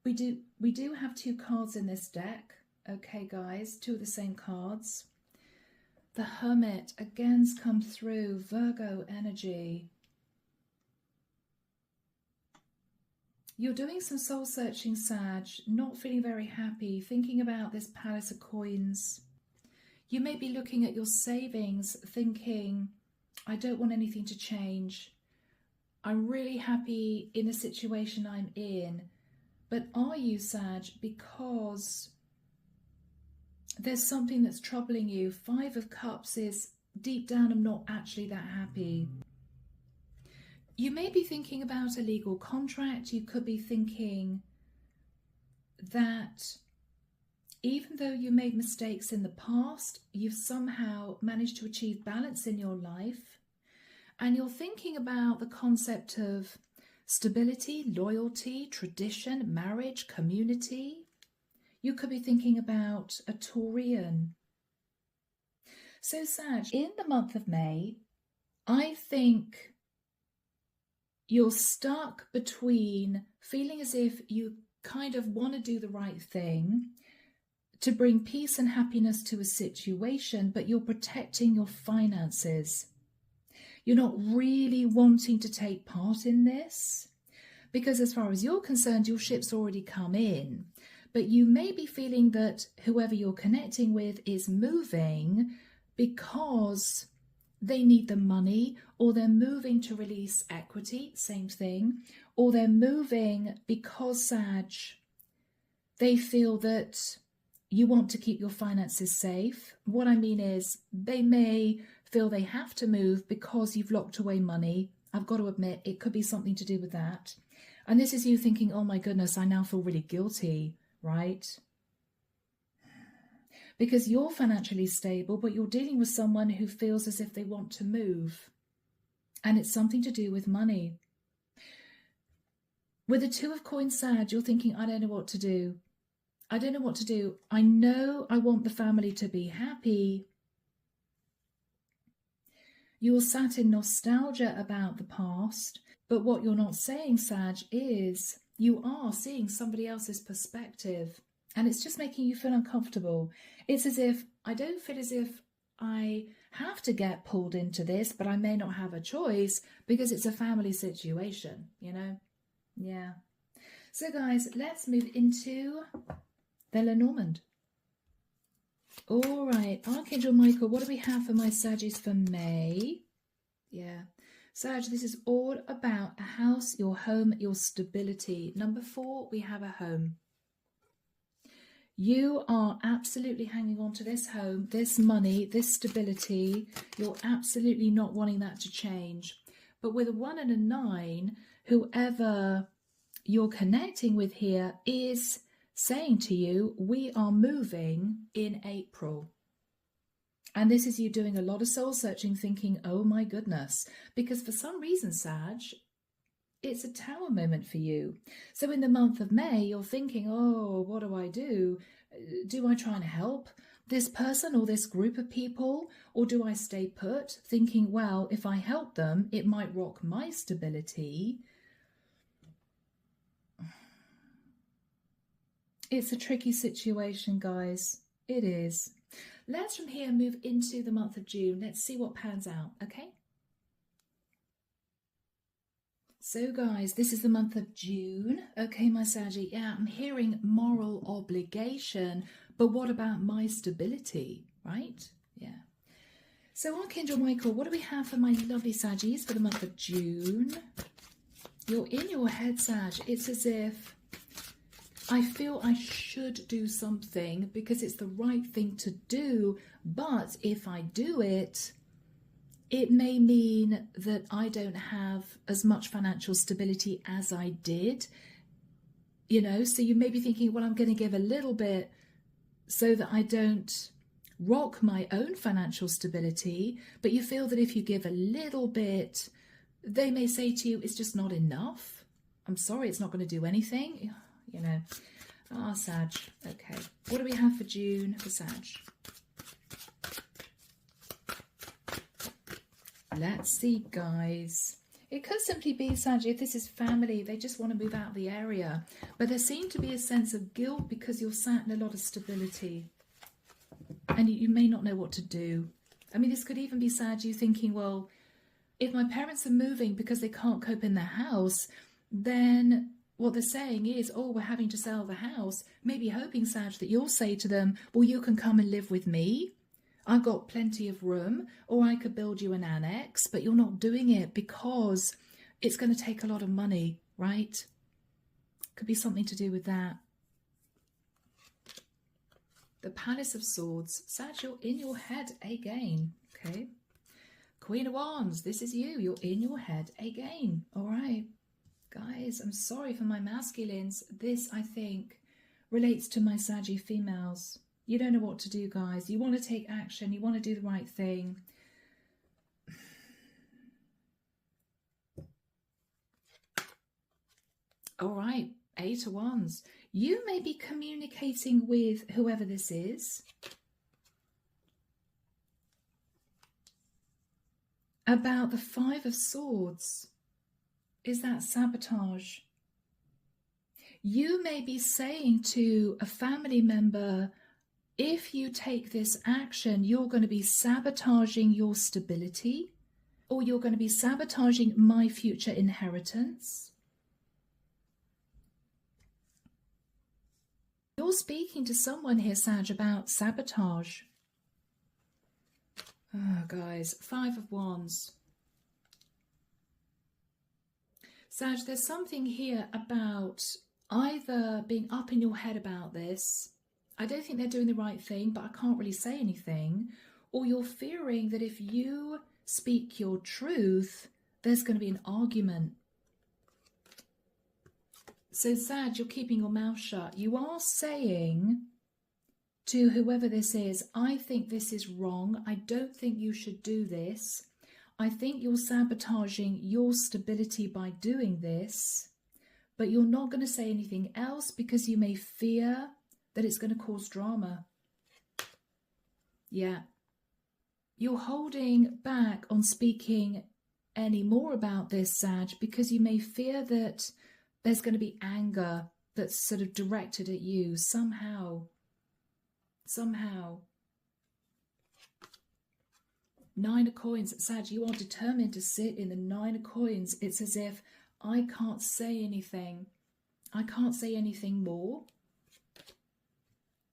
We do have two cards in this deck. Okay, guys, two of the same cards. The Hermit, again's come through. Virgo energy. You're doing some soul searching, Sag, not feeling very happy, thinking about this Palace of Coins. You may be looking at your savings, thinking, I don't want anything to change. I'm really happy in the situation I'm in. But are you, Sag? Because there's something that's troubling you. Five of Cups is, deep down, I'm not actually that happy. You may be thinking about a legal contract. You could be thinking that even though you made mistakes in the past, you've somehow managed to achieve balance in your life. And you're thinking about the concept of stability, loyalty, tradition, marriage, community. You could be thinking about a Taurian. So, Sag, in the month of May, I think you're stuck between feeling as if you kind of want to do the right thing to bring peace and happiness to a situation, but you're protecting your finances. You're not really wanting to take part in this because as far as you're concerned, your ship's already come in, but you may be feeling that whoever you're connecting with is moving because they need the money, or they're moving to release equity, same thing, or they're moving because, Sag, they feel that you want to keep your finances safe. What I mean is they may feel they have to move because you've locked away money. I've got to admit, it could be something to do with that. And this is you thinking, oh my goodness, I now feel really guilty, right? Because you're financially stable, but you're dealing with someone who feels as if they want to move. And it's something to do with money. With the Two of Coins, Sag, you're thinking, I don't know what to do. I don't know what to do. I know I want the family to be happy. You're sat in nostalgia about the past, but what you're not saying, Sag, is you are seeing somebody else's perspective, and it's just making you feel uncomfortable. It's as if, I don't feel as if I have to get pulled into this, but I may not have a choice because it's a family situation, you know? Yeah. So guys, let's move into the Lenormand. All right, Archangel Michael, what do we have for my Saggies for May? Yeah. Sag, this is all about a house, your home, your stability. Number 4, we have a home. You are absolutely hanging on to this home, this money, this stability. You're absolutely not wanting that to change. But with a 1 and a 9, whoever you're connecting with here is saying to you, we are moving in April. And this is you doing a lot of soul searching, thinking, oh my goodness, because for some reason, Sag, it's a tower moment for you. So in the month of May, you're thinking, oh, what do I do? Do I try and help this person or this group of people? Or do I stay put, thinking, well, if I help them, it might rock my stability? It's a tricky situation, guys. It is. Let's from here move into the month of June. Let's see what pans out, okay? So guys, this is the month of June. Okay, my Saggy, yeah, I'm hearing moral obligation, but what about my stability, right? Yeah. So Archangel Michael, what do we have for my lovely Saggies for the month of June? You're in your head, Sag. It's as if I feel I should do something because it's the right thing to do, but if I do it, it may mean that I don't have as much financial stability as I did, you know, so you may be thinking, well, I'm going to give a little bit so that I don't rock my own financial stability, but you feel that if you give a little bit, they may say to you, it's just not enough. I'm sorry, it's not going to do anything. You know, Sag. Okay, what do we have for June for Sag? Let's see, guys. It could simply be, Sag, if this is family, they just want to move out of the area. But there seems to be a sense of guilt because you're sat in a lot of stability. And you may not know what to do. I mean, this could even be, Sag, you thinking, well, if my parents are moving because they can't cope in their house, then what they're saying is, oh, we're having to sell the house. Maybe hoping, Sag, that you'll say to them, well, you can come and live with me. I've got plenty of room, or I could build you an annex, but you're not doing it because it's going to take a lot of money, right? Could be something to do with that. The Palace of Swords. Sag, you're in your head again, okay? Queen of Wands, this is you. You're in your head again, all right? Guys, I'm sorry for my masculines. This, I think, relates to my Saggy females. You don't know what to do, guys. You want to take action. You want to do the right thing. All right, 8 of Wands. You may be communicating with whoever this is about the 5 of Swords. Is that sabotage? You may be saying to a family member, if you take this action, you're going to be sabotaging your stability, or you're going to be sabotaging my future inheritance. You're speaking to someone here, Sag, about sabotage. Oh, guys, 5 of Wands. Sag, there's something here about either being up in your head about this. I don't think they're doing the right thing, but I can't really say anything. Or you're fearing that if you speak your truth, there's going to be an argument. So Sag, you're keeping your mouth shut. You are saying to whoever this is, I think this is wrong. I don't think you should do this. I think you're sabotaging your stability by doing this, but you're not going to say anything else because you may fear that it's going to cause drama. Yeah. You're holding back on speaking any more about this, Sag, because you may fear that there's going to be anger that's sort of directed at you somehow. Nine of Coins. Sag, you are determined to sit in the Nine of Coins. It's as if I can't say anything. I can't say anything more.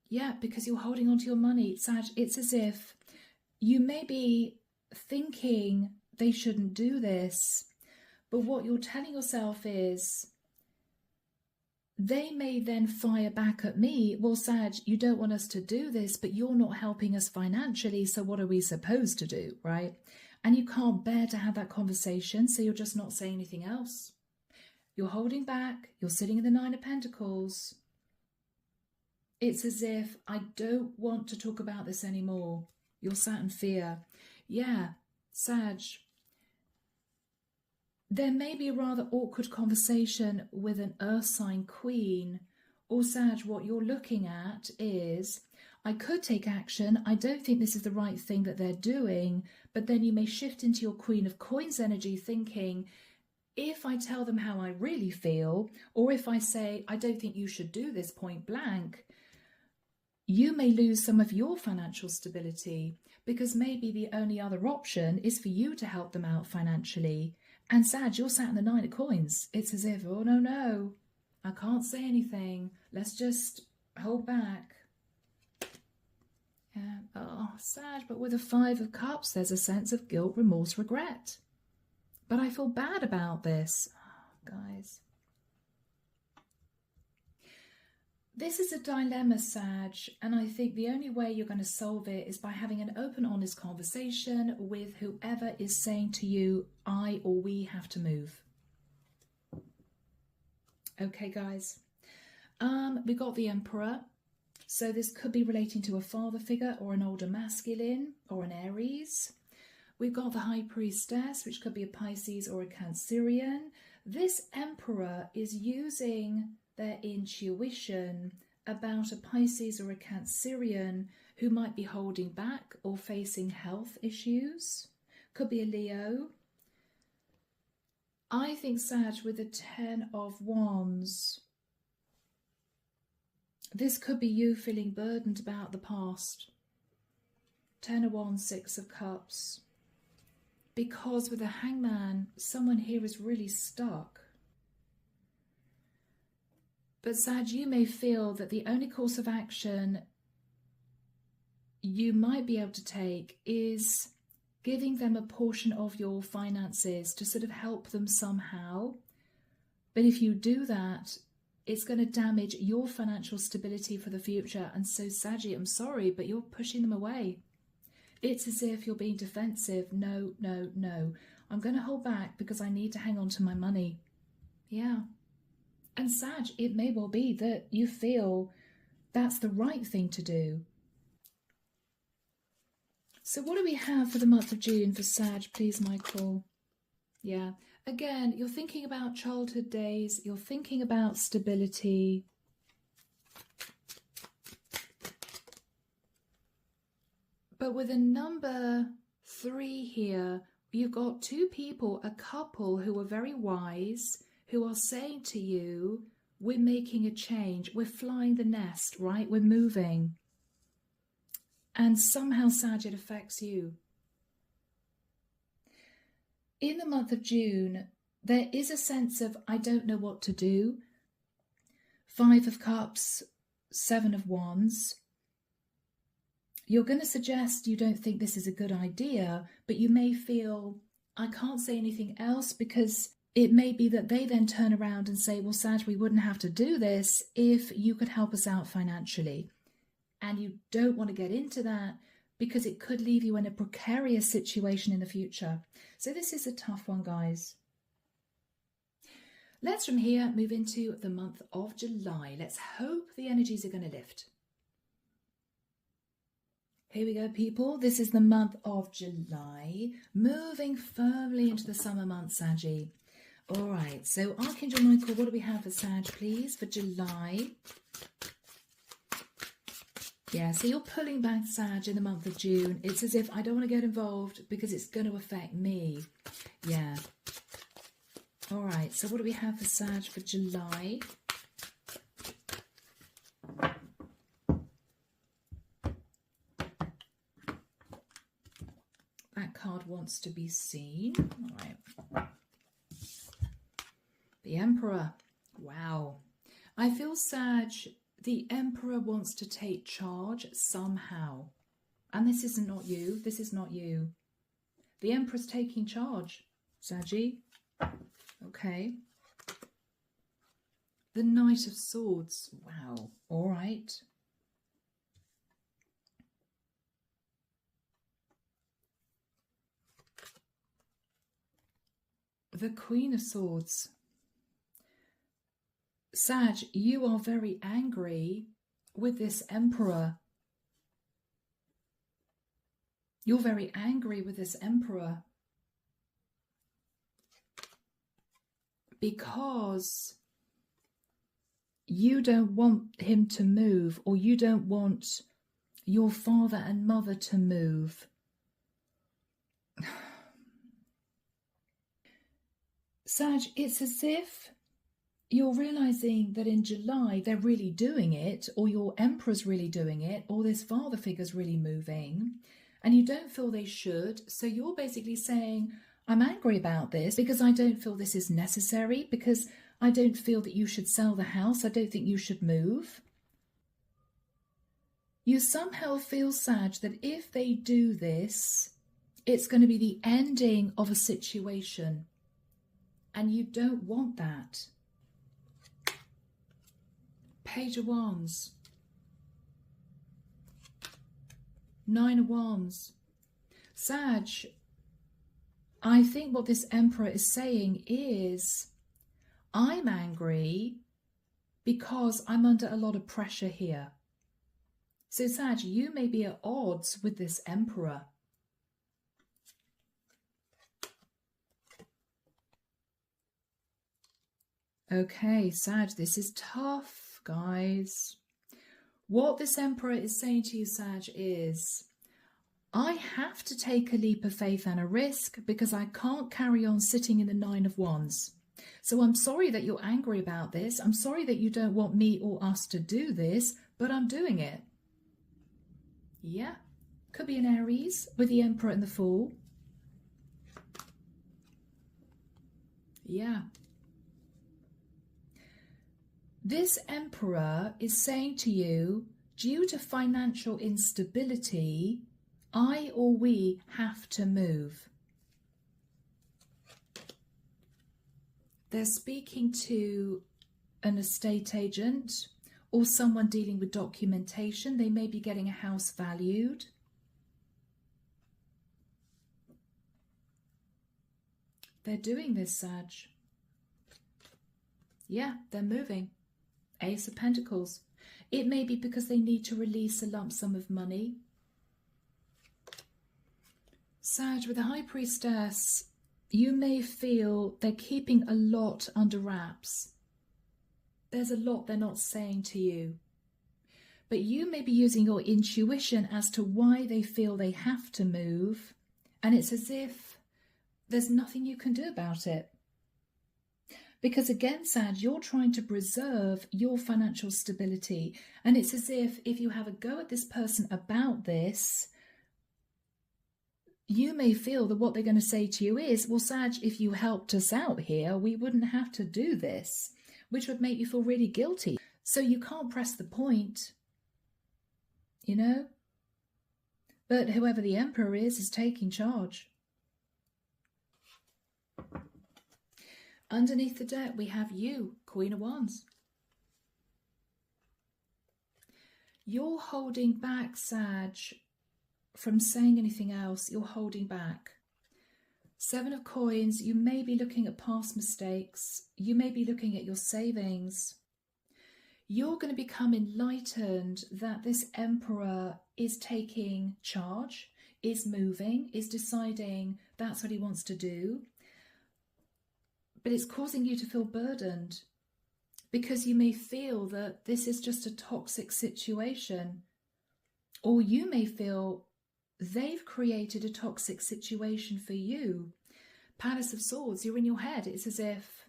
Yeah, because you're holding on to your money. Sag, it's as if you may be thinking they shouldn't do this, but what you're telling yourself is, they may then fire back at me. Well, Sag, you don't want us to do this, but you're not helping us financially, so what are we supposed to do, right? And you can't bear to have that conversation, so you're just not saying anything else. You're holding back. You're sitting in the Nine of Pentacles. It's as if, I don't want to talk about this anymore. You're sat in fear. Yeah, Sag, there may be a rather awkward conversation with an Earth sign queen. Or Sag, what you're looking at is, I could take action. I don't think this is the right thing that they're doing. But then you may shift into your Queen of Coins energy thinking, if I tell them how I really feel, or if I say, I don't think you should do this point blank, you may lose some of your financial stability, because maybe the only other option is for you to help them out financially. And Sag, you're sat in the Nine of Coins. It's as if, oh no, I can't say anything. Let's just hold back. Yeah. Oh, Sag, but with the Five of Cups, there's a sense of guilt, remorse, regret. But I feel bad about this. Oh, guys. This is a dilemma, Sag, and I think the only way you're going to solve it is by having an open, honest conversation with whoever is saying to you, I or we have to move. Okay, guys. We got the Emperor. So this could be relating to a father figure or an older masculine or an Aries. We've got the High Priestess, which could be a Pisces or a Cancerian. This Emperor is using their intuition about a Pisces or a Cancerian who might be holding back or facing health issues. Could be a Leo. I think, Sag, with the Ten of Wands, this could be you feeling burdened about the past. Ten of Wands, Six of Cups. Because with the Hangman, someone here is really stuck. But Sag, you may feel that the only course of action you might be able to take is giving them a portion of your finances to sort of help them somehow. But if you do that, it's going to damage your financial stability for the future. And so, Saggy, I'm sorry, but you're pushing them away. It's as if you're being defensive. No, no, no. I'm going to hold back because I need to hang on to my money. Yeah. And Sag, it may well be that you feel that's the right thing to do. So what do we have for the month of June for Sag, please, Michael? Yeah. Again, you're thinking about childhood days. You're thinking about stability. But with a number 3 here, you've got two people, a couple who are very wise, who are saying to you, we're making a change. We're flying the nest, right? We're moving. And somehow, Sag, it affects you. In the month of June, there is a sense of, I don't know what to do. 5 of Cups, 7 of Wands. You're going to suggest you don't think this is a good idea, but you may feel, I can't say anything else because it may be that they then turn around and say, well, Sag, we wouldn't have to do this if you could help us out financially. and you don't want to get into that because it could leave you in a precarious situation in the future. So this is a tough one, guys. Let's from here move into the month of July. Let's hope the energies are going to lift. Here we go, people. This is the month of July, moving firmly into the summer months, Saggy. All right, so Archangel Michael, what do we have for Sag, please, for July? Yeah, so you're pulling back, Sag, in the month of June. It's as if I don't want to get involved because it's going to affect me. Yeah. All right, so what do we have for Sag for July? That card wants to be seen. All right. The Emperor. Wow. I feel, Sag, the Emperor wants to take charge somehow. And this isn't not you. This is not you. The Emperor's taking charge, Saggy. Okay. The Knight of Swords. Wow. All right. The Queen of Swords. Sag, you are very angry with this Emperor. You're very angry with this Emperor because you don't want him to move, or you don't want your father and mother to move. Sag, it's as if you're realizing that in July they're really doing it, or your Emperor's really doing it, or this father figure's really moving, and you don't feel they should. So you're basically saying, I'm angry about this because I don't feel this is necessary, because I don't feel that you should sell the house. I don't think you should move. You somehow feel, Sag, that if they do this, it's going to be the ending of a situation. And you don't want that. Page of Wands. Nine of Wands. Sag, I think what this Emperor is saying is, I'm angry because I'm under a lot of pressure here. So Sag, you may be at odds with this Emperor. Okay, Sag, this is tough, guys. What this Emperor is saying to you, Sag, is, I have to take a leap of faith and a risk because I can't carry on sitting in the Nine of Wands. So I'm sorry that you're angry about this. I'm sorry that you don't want me or us to do this, but I'm doing it. Yeah, could be an Aries with the Emperor and the Fool. Yeah. This Emperor is saying to you, due to financial instability, I or we have to move. They're speaking to an estate agent or someone dealing with documentation. They may be getting a house valued. They're doing this, Sag. Yeah, they're moving. Ace of Pentacles. It may be because they need to release a lump sum of money. Sag, with the High Priestess, you may feel they're keeping a lot under wraps. There's a lot they're not saying to you. But you may be using your intuition as to why they feel they have to move. And it's as if there's nothing you can do about it. Because again, Sag, you're trying to preserve your financial stability. And it's as if you have a go at this person about this, you may feel that what they're going to say to you is, well, Sag, if you helped us out here, we wouldn't have to do this, which would make you feel really guilty. So you can't press the point, you know? But whoever the Emperor is taking charge. Underneath the deck, we have you, Queen of Wands. You're holding back, Sag, from saying anything else. You're holding back. Seven of Coins, you may be looking at past mistakes. You may be looking at your savings. You're going to become enlightened that this Emperor is taking charge, is moving, is deciding that's what he wants to do. But it's causing you to feel burdened because you may feel that this is just a toxic situation. Or you may feel they've created a toxic situation for you. Palace of Swords, you're in your head. It's as if,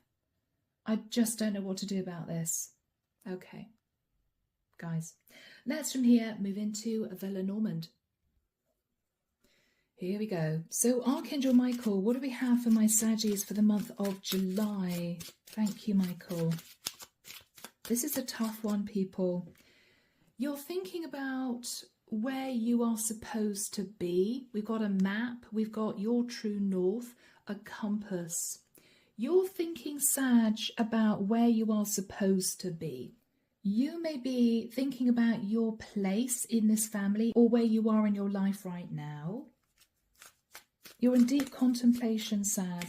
I just don't know what to do about this. Okay, guys, let's from here move into the Lenormand. Here we go. So Archangel Michael, what do we have for my Saggies for the month of July? Thank you, Michael. This is a tough one, people. You're thinking about where you are supposed to be. We've got a map. We've got your true north, a compass. You're thinking, Sag, about where you are supposed to be. You may be thinking about your place in this family or where you are in your life right now. You're in deep contemplation, Sag.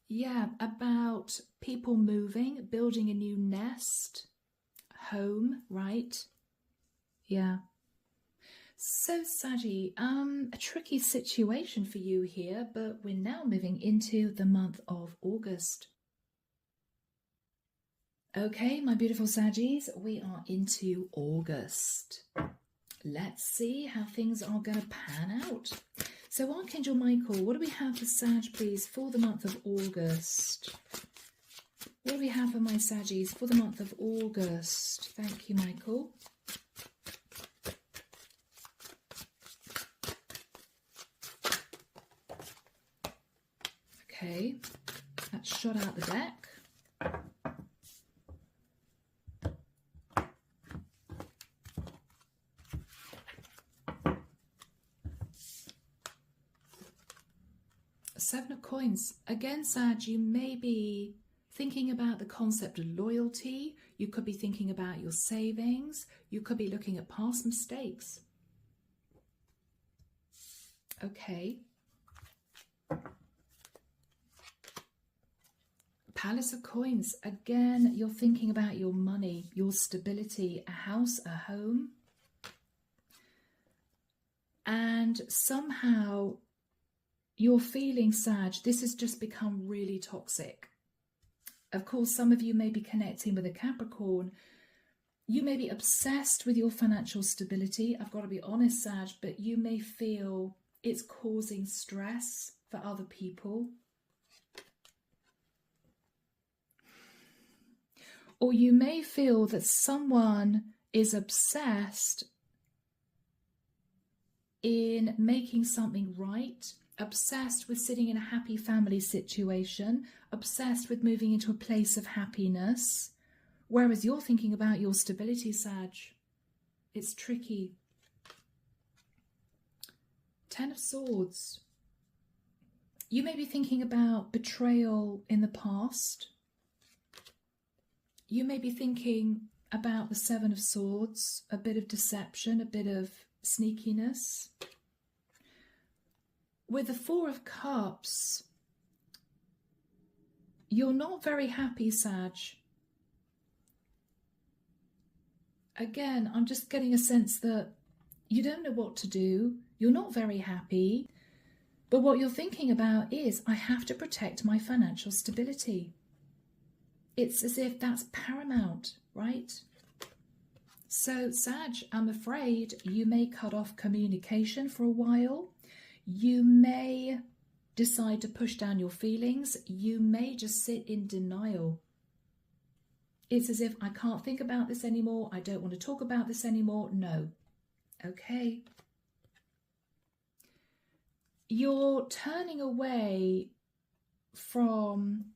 Yeah, about people moving, building a new nest, home, right? Yeah. So, Saggy, a tricky situation for you here, but we're now moving into the month of August. Okay, my beautiful Saggies, we are into August. Let's see how things are going to pan out. So, Archangel Michael, what do we have for Sag, please, for the month of August? What do we have for my Saggies for the month of August? Thank you, Michael. Okay, that's shot out the deck. Seven of Coins. Again, Sag, you may be thinking about the concept of loyalty. You could be thinking about your savings. You could be looking at past mistakes. Okay. Palace of Coins. Again, you're thinking about your money, your stability, a house, a home. And somehow you're feeling, Sag, this has just become really toxic. Of course, some of you may be connecting with a Capricorn. You may be obsessed with your financial stability. I've got to be honest, Sag, but you may feel it's causing stress for other people. Or you may feel that someone is obsessed in making something right, obsessed with sitting in a happy family situation, obsessed with moving into a place of happiness, whereas you're thinking about your stability, Sag. It's tricky. Ten of Swords. You may be thinking about betrayal in the past. You may be thinking about the Seven of Swords, a bit of deception, a bit of sneakiness. With the Four of Cups, you're not very happy, Sag. Again, I'm just getting a sense that you don't know what to do. You're not very happy. But what you're thinking about is, I have to protect my financial stability. It's as if that's paramount, right? So, Sag, I'm afraid you may cut off communication for a while. You may decide to push down your feelings. You may just sit in denial. It's as if I can't think about this anymore. I don't want to talk about this anymore. No. Okay. You're turning away from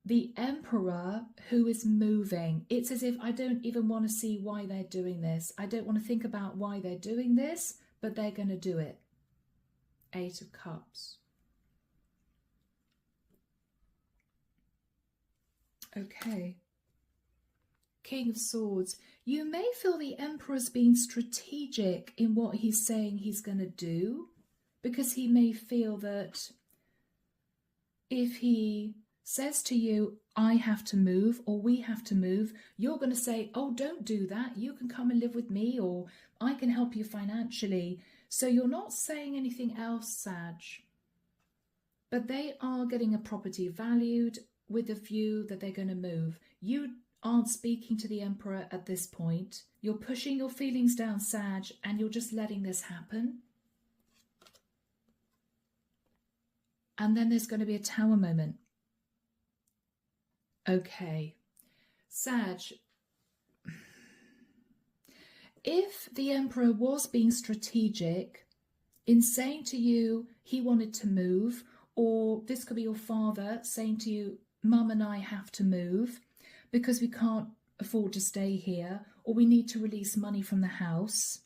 the Emperor who is moving. It's as if I don't even want to see why they're doing this. I don't want to think about why they're doing this, but they're going to do it. Eight of Cups. Okay. King of Swords. You may feel the Emperor's being strategic in what he's saying he's going to do, because he may feel that if he says to you, I have to move, or we have to move, you're going to say, oh, don't do that. You can come and live with me, or I can help you financially. So you're not saying anything else, Sag. But they are getting a property valued with the view that they're going to move. You aren't speaking to the Emperor at this point. You're pushing your feelings down, Sag, and you're just letting this happen. And then there's going to be a Tower moment. Okay, Sag, if the Emperor was being strategic in saying to you he wanted to move, or this could be your father saying to you, Mum and I have to move because we can't afford to stay here, or we need to release money from the house,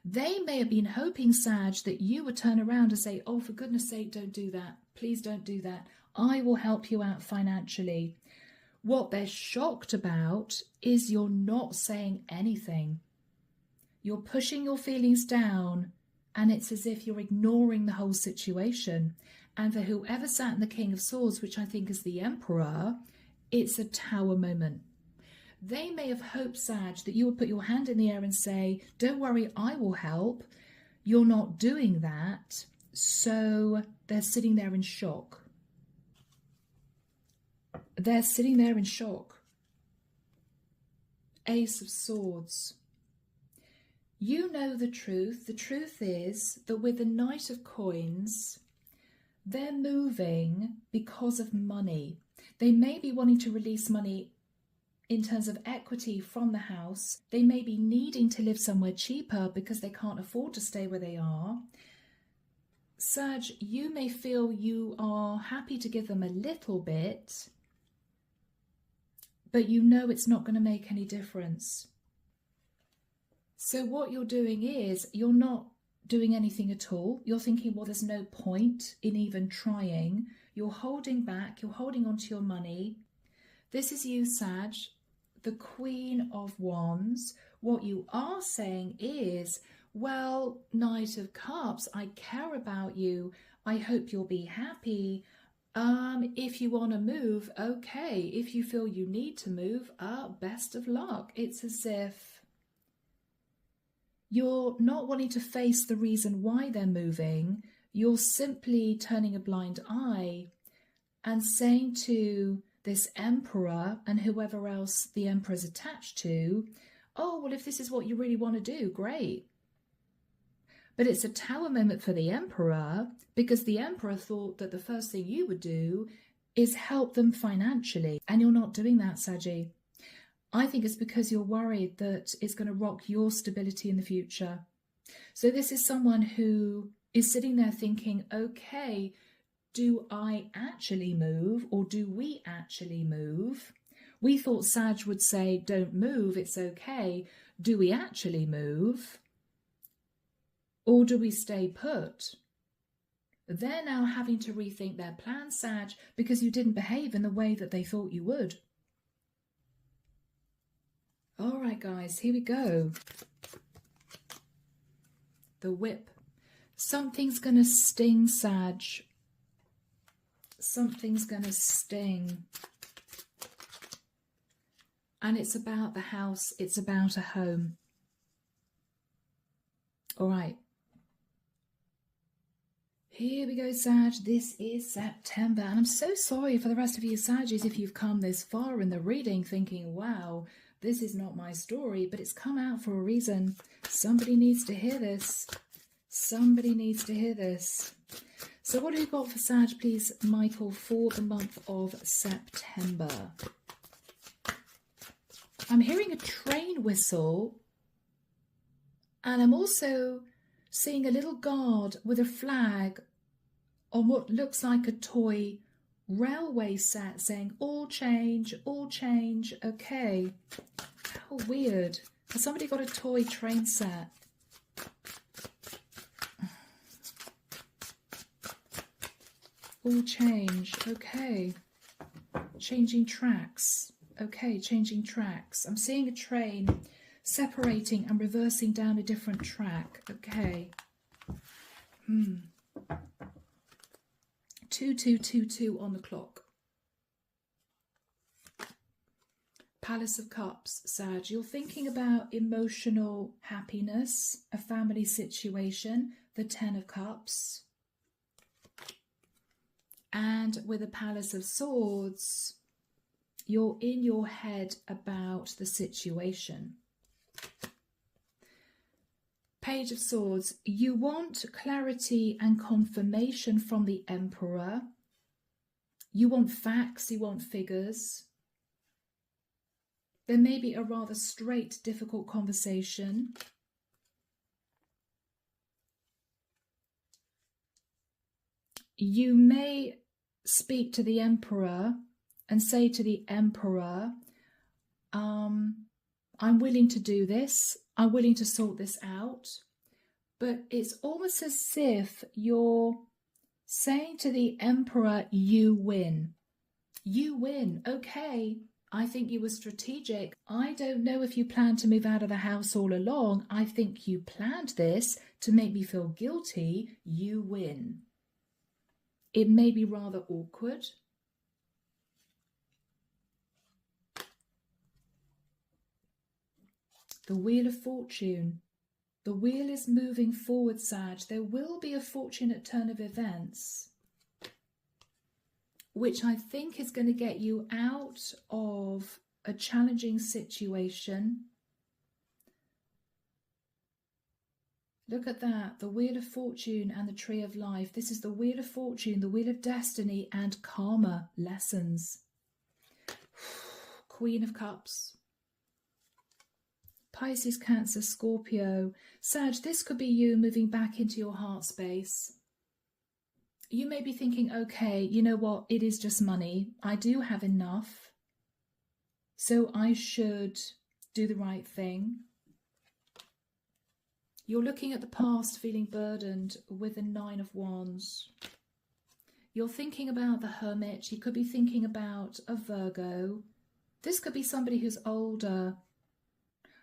they may have been hoping, Sag, that you would turn around and say, oh, for goodness sake, don't do that. Please don't do that. I will help you out financially. What they're shocked about is you're not saying anything. You're pushing your feelings down, and it's as if you're ignoring the whole situation. And for whoever sat in the King of Swords, which I think is the Emperor, it's a Tower moment. They may have hoped, Sag, that you would put your hand in the air and say, don't worry, I will help. You're not doing that. So they're sitting there in shock. They're sitting there in shock. Ace of Swords. You know the truth. The truth is that with the Knight of Coins, they're moving because of money. They may be wanting to release money in terms of equity from the house. They may be needing to live somewhere cheaper because they can't afford to stay where they are. Sag, you may feel you are happy to give them a little bit, but you know it's not going to make any difference. So what you're doing is you're not doing anything at all. You're thinking, well, there's no point in even trying. You're holding back. You're holding on to your money. This is you, Sag, the Queen of Wands. What you are saying is, well, Knight of Cups, I care about you. I hope you'll be happy. If you want to move, okay. If you feel you need to move, best of luck. It's as if you're not wanting to face the reason why they're moving. You're simply turning a blind eye and saying to this Emperor and whoever else the Emperor's attached to, oh, well, if this is what you really want to do, great. But it's a Tower moment for the Emperor, because the Emperor thought that the first thing you would do is help them financially. And you're not doing that, Saggy. I think it's because you're worried that it's going to rock your stability in the future. So this is someone who is sitting there thinking, okay, do I actually move, or do we actually move? We thought Sag would say, don't move, it's okay. Do we actually move? Or do we stay put? They're now having to rethink their plan, Sag, because you didn't behave in the way that they thought you would. All right, guys, here we go. The Whip. Something's going to sting, Sag. Something's going to sting. And it's about the house. It's about a home. All right. Here we go, Sag. This is September. And I'm so sorry for the rest of you Saggies if you've come this far in the reading thinking, wow, this is not my story, but it's come out for a reason. Somebody needs to hear this. Somebody needs to hear this. So what have you got for Sag, please, Michael, for the month of September? I'm hearing a train whistle, and I'm also seeing a little guard with a flag on what looks like a toy railway set saying, all change, okay. How weird. Has somebody got a toy train set? All change, okay. Changing tracks, Okay, changing tracks. I'm seeing a train separating and reversing down a different track. Okay. 2222 on the clock. Palace of Cups, Sag. You're thinking about emotional happiness, a family situation, the Ten of Cups. And with a Palace of Swords, you're in your head about the situation. Page of Swords, you want clarity and confirmation from the Emperor. You want facts, you want figures. There may be a rather straight, difficult conversation. You may speak to the Emperor and say to the Emperor, I'm willing to do this. I'm willing to sort this out. But it's almost as if you're saying to the Emperor, you win. You win. Okay, I think you were strategic. I don't know if you planned to move out of the house all along. I think you planned this to make me feel guilty. You win. It may be rather awkward. The Wheel of Fortune. The wheel is moving forward, Sag. There will be a fortunate turn of events, which I think is going to get you out of a challenging situation. Look at that, the Wheel of Fortune and the Tree of Life. This is the Wheel of Fortune, the Wheel of Destiny and karma lessons. Queen of Cups. Pisces, Cancer, Scorpio. Sag, this could be you moving back into your heart space. You may be thinking, okay, you know what? It is just money. I do have enough. So I should do the right thing. You're looking at the past, feeling burdened with the Nine of Wands. You're thinking about the Hermit. You could be thinking about a Virgo. This could be somebody who's older.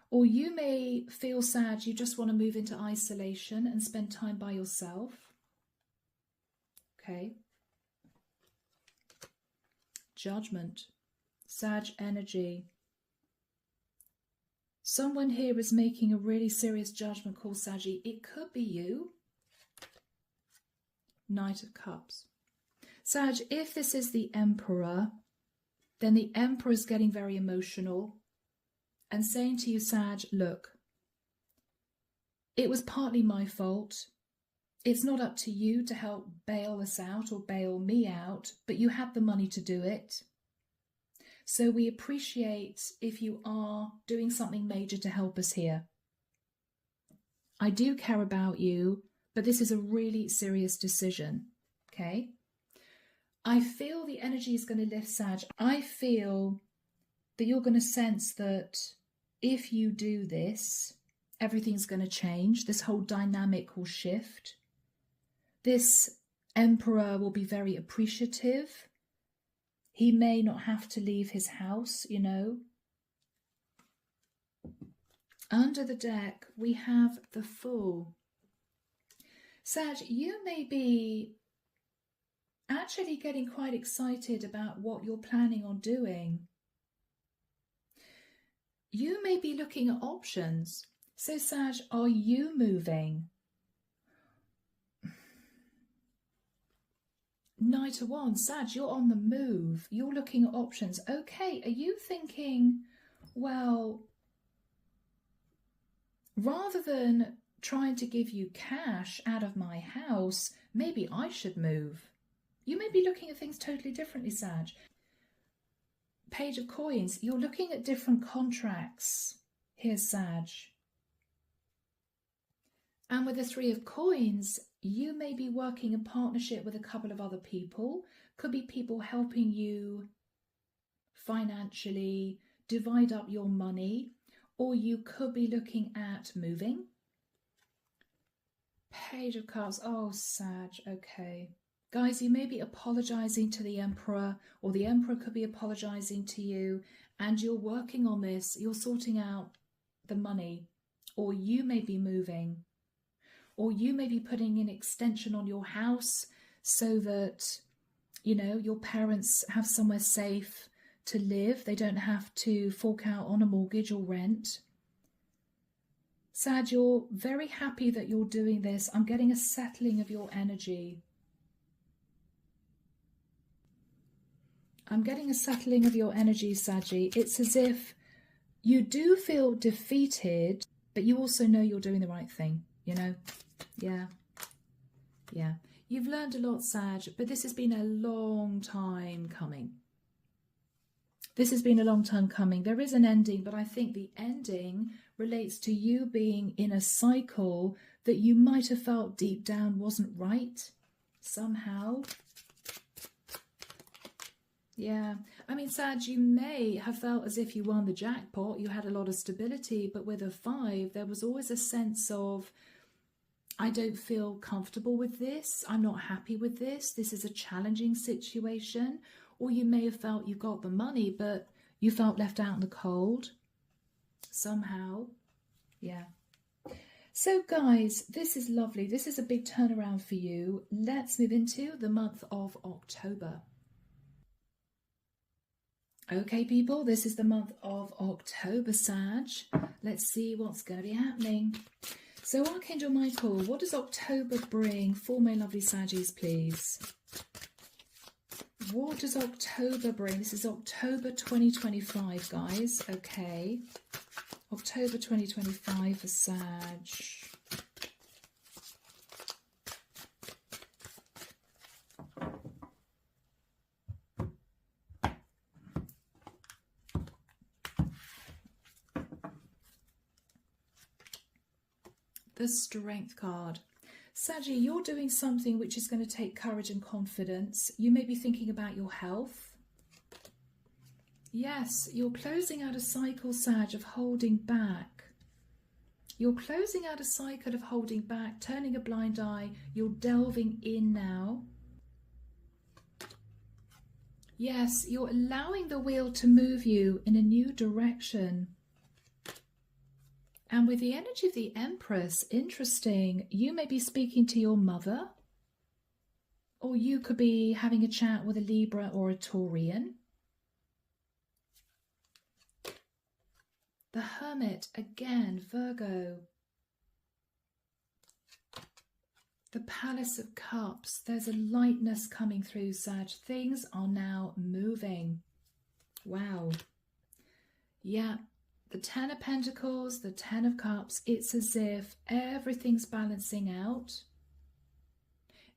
Or you may feel sad, you just want to move into isolation and spend time by yourself. Okay. Judgment. Sag energy. Someone here is making a really serious judgment call, Saggy. It could be you. Knight of Cups. Sag, if this is the Emperor, then the Emperor is getting very emotional and saying to you, Sag, look, it was partly my fault. It's not up to you to help bail us out or bail me out, but you had the money to do it. So we appreciate if you are doing something major to help us here. I do care about you, but this is a really serious decision, okay? I feel the energy is going to lift, Sag. I feel that you're going to sense that if you do this, everything's going to change. This whole dynamic will shift. This Emperor will be very appreciative. He may not have to leave his house, you know. Under the deck, we have the Fool. Sag, you may be actually getting quite excited about what you're planning on doing. You may be looking at options. So, Sag, are you moving? Knight of Wands. Sag, you're on the move. You're looking at options. Okay, are you thinking, well, rather than trying to give you cash out of my house, maybe I should move? You may be looking at things totally differently, Sag. Page of Coins. You're looking at different contracts. Here's Sag. And with the Three of Coins, you may be working in partnership with a couple of other people. Could be people helping you financially, divide up your money, or you could be looking at moving. Page of Cups. Oh, Sag, okay. Guys, you may be apologizing to the Emperor, or the Emperor could be apologizing to you, and you're working on this. You're sorting out the money, or you may be moving, or you may be putting an extension on your house so that, you know, your parents have somewhere safe to live. They don't have to fork out on a mortgage or rent. Sag, you're very happy that you're doing this. I'm getting a settling of your energy. I'm getting a settling of your energy, Saggy. It's as if you do feel defeated, but you also know you're doing the right thing, you know? Yeah. Yeah. You've learned a lot, Sag, but this has been a long time coming. This has been a long time coming. There is an ending, but I think the ending relates to you being in a cycle that you might have felt deep down wasn't right somehow. Yeah, I mean, Sag, you may have felt as if you won the jackpot, you had a lot of stability, but with a 5, there was always a sense of, I don't feel comfortable with this, I'm not happy with this is a challenging situation. Or you may have felt you got the money, but you felt left out in the cold somehow. Yeah. So guys, this is lovely. This is a big turnaround for you. Let's move into the month of October. Okay, people, this is the month of October, Sag. Let's see what's going to be happening. So, Archangel Michael, what does October bring for my lovely Saggies, please? What does October bring? This is October 2025, guys. Okay. October 2025 for Sag. The Strength card. Saggy, you're doing something which is going to take courage and confidence. You may be thinking about your health. Yes, you're closing out a cycle, Sag, of holding back. You're closing out a cycle of holding back, turning a blind eye. You're delving in now. Yes, you're allowing the wheel to move you in a new direction. And with the energy of the Empress, interesting, you may be speaking to your mother, or you could be having a chat with a Libra or a Taurian. The Hermit, again, Virgo. The Palace of Cups, there's a lightness coming through, Sag. Things are now moving. Wow. Yeah. The 10 of Pentacles, the 10 of Cups, it's as if everything's balancing out.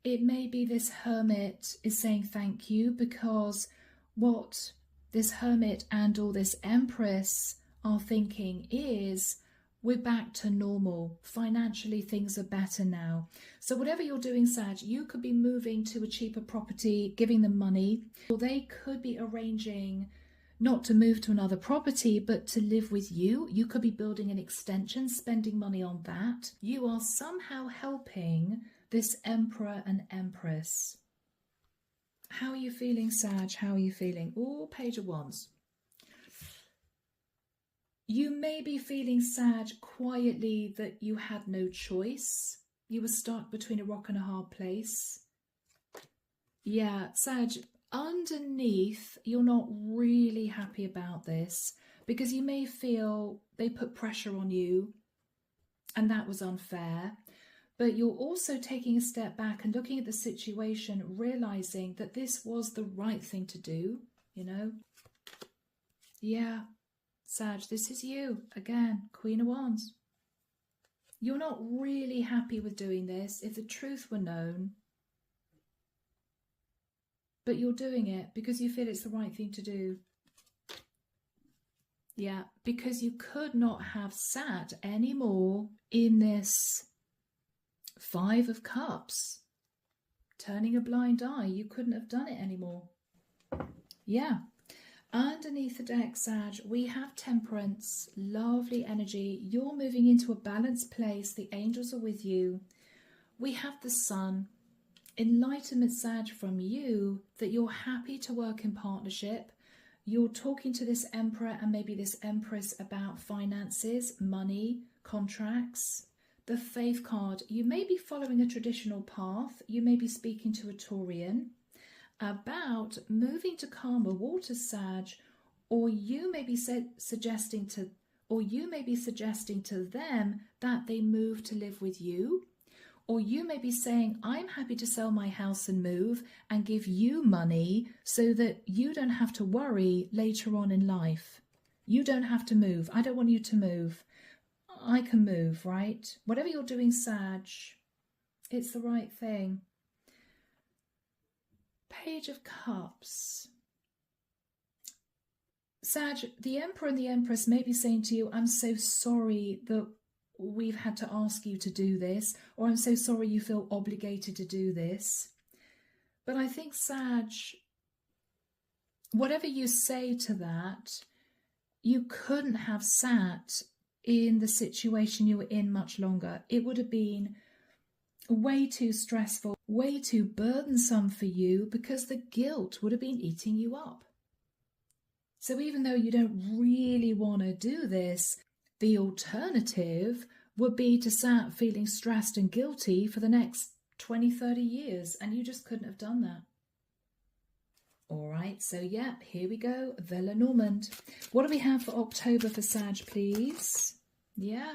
It may be this Hermit is saying thank you, because what this Hermit and all this Empress are thinking is, we're back to normal. Financially, things are better now. So whatever you're doing, Sag, you could be moving to a cheaper property, giving them money, or they could be arranging not to move to another property, but to live with you. You could be building an extension, spending money on that. You are somehow helping this Emperor and Empress. How are you feeling, Sag? How are you feeling? Oh, Page of Wands. You may be feeling, Sag, quietly that you had no choice. You were stuck between a rock and a hard place. Yeah, Sag, underneath, you're not really happy about this, because you may feel they put pressure on you and that was unfair. But you're also taking a step back and looking at the situation, realizing that this was the right thing to do, you know? Yeah, Sag, this is you. Again, Queen of Wands. You're not really happy with doing this, if the truth were known. But you're doing it because you feel it's the right thing to do. Yeah, because you could not have sat anymore in this 5 of Cups. Turning a blind eye, you couldn't have done it anymore. Yeah. Underneath the deck, Sag, we have Temperance, lovely energy. You're moving into a balanced place. The angels are with you. We have the Sun. enlightenment, Sag, from you that you're happy to work in partnership. You're talking to this Emperor and maybe this Empress about finances, money, contracts. The Faith card, you may be following a traditional path. You may be speaking to a Taurian about moving to calmer waters, Sag, or you may be suggesting to them that they move to live with you. Or you may be saying, I'm happy to sell my house and move and give you money so that you don't have to worry later on in life. You don't have to move. I don't want you to move. I can move, right? Whatever you're doing, Sag, it's the right thing. Page of Cups. Sag, the Emperor and the Empress may be saying to you, I'm so sorry that we've had to ask you to do this, or I'm so sorry you feel obligated to do this. But I think, Sag, whatever you say to that, you couldn't have sat in the situation you were in much longer. It would have been way too stressful, way too burdensome for you, because the guilt would have been eating you up. So even though you don't really want to do this, the alternative would be to sit feeling stressed and guilty for the next 20, 30 years, and you just couldn't have done that. All right, so yeah, here we go, the Lenormand. What do we have for October for Sag, please? Yeah.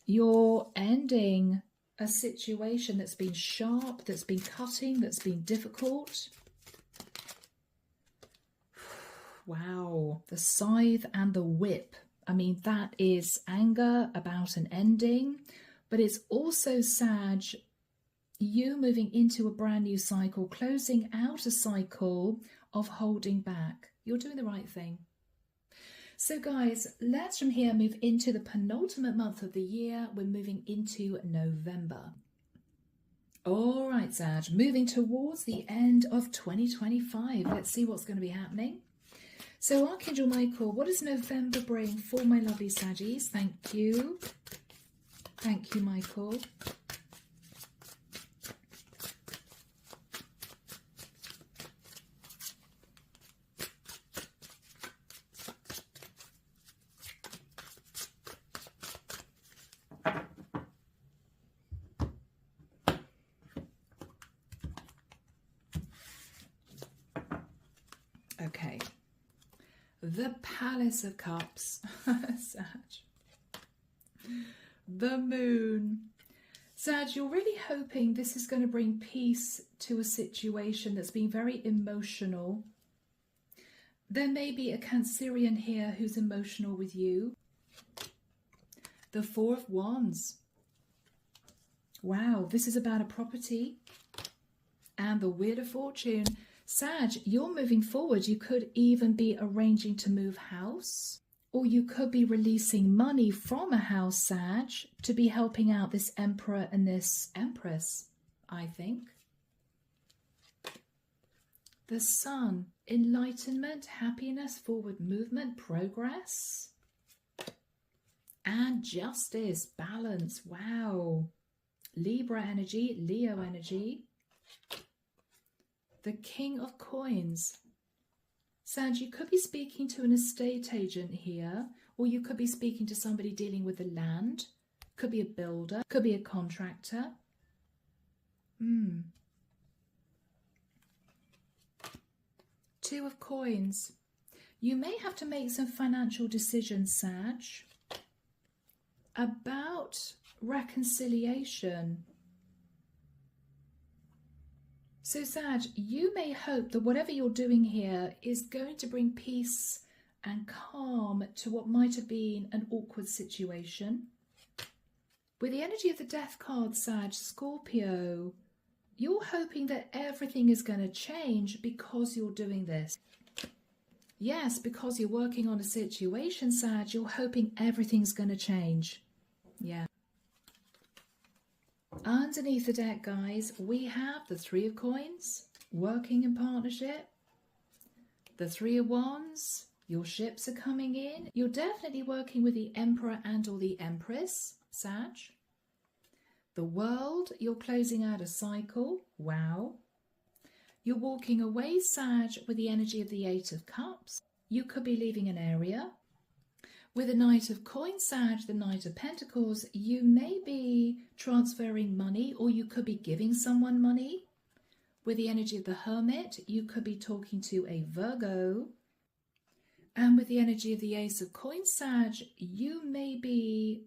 You're ending a situation that's been sharp, that's been cutting, that's been difficult. Wow, the Scythe and the Whip. I mean, that is anger about an ending, but it's also, Sag, you moving into a brand new cycle, closing out a cycle of holding back. You're doing the right thing. So guys, let's from here move into the penultimate month of the year. We're moving into November. All right, Sag, moving towards the end of 2025. Let's see what's going to be happening. So Archangel Michael, what does November bring for my lovely Saggies? Thank you. Thank you, Michael. Okay. The Palace of Cups. Sag. The Moon. Sag, you're really hoping this is going to bring peace to a situation that's been very emotional. There may be a Cancerian here who's emotional with you. The Four of Wands. Wow, this is about a property. And the Wheel of Fortune. Sag, you're moving forward. You could even be arranging to move house, or you could be releasing money from a house, Sag, to be helping out this Emperor and this Empress, I think. The Sun, enlightenment, happiness, forward movement, progress. And Justice, balance. Wow. Libra energy, Leo energy. The King of Coins. Sag, you could be speaking to an estate agent here, or you could be speaking to somebody dealing with the land. Could be a builder, could be a contractor. Two of Coins. You may have to make some financial decisions, Sag, about reconciliation. So Sag, you may hope that whatever you're doing here is going to bring peace and calm to what might have been an awkward situation. With the energy of the Death card, Sag, Scorpio, you're hoping that everything is going to change because you're doing this. Yes, because you're working on a situation, Sag, you're hoping everything's going to change. Yeah. Underneath the deck, guys, we have the Three of Coins, working in partnership. The Three of Wands, your ships are coming in. You're definitely working with the Emperor and or the Empress, Sag. The World, you're closing out a cycle. Wow. You're walking away, Sag, with the energy of the Eight of Cups. You could be leaving an area. With the Knight of Coins, Sag, the Knight of Pentacles, you may be transferring money, or you could be giving someone money. With the energy of the Hermit, you could be talking to a Virgo. And with the energy of the Ace of Coins, Sag, you may be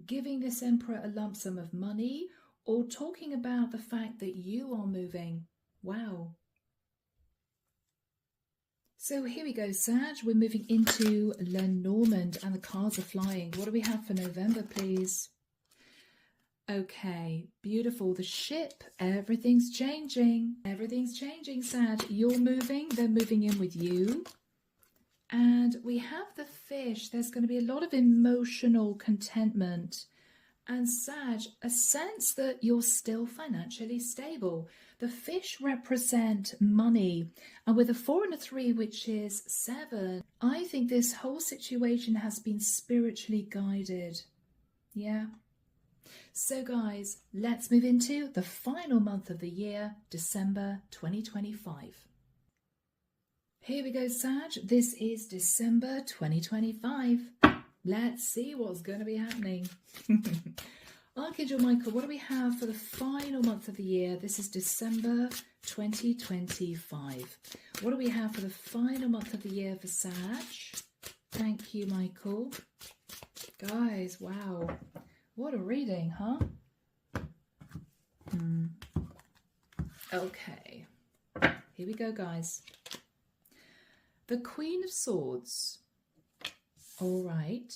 giving this Emperor a lump sum of money, or talking about the fact that you are moving. Wow. So here we go, Sag. We're moving into Lenormand and the cards are flying. What do we have for November, please? Okay, beautiful. The Ship. Everything's changing. Everything's changing, Sag. You're moving. They're moving in with you. And we have the Fish. There's going to be a lot of emotional contentment. And Sag, a sense that you're still financially stable. The Fish represent money, and with a 4 and a 3, which is 7, I think this whole situation has been spiritually guided. Yeah. So guys, let's move into the final month of the year, December 2025. Here we go, Sag. This is December 2025. Let's see what's going to be happening. Archangel Michael, what do we have for the final month of the year? This is December 2025. What do we have for the final month of the year for Sag? Thank you, Michael. Guys, wow. What a reading, huh? Okay. Here we go, guys. The Queen of Swords. All right.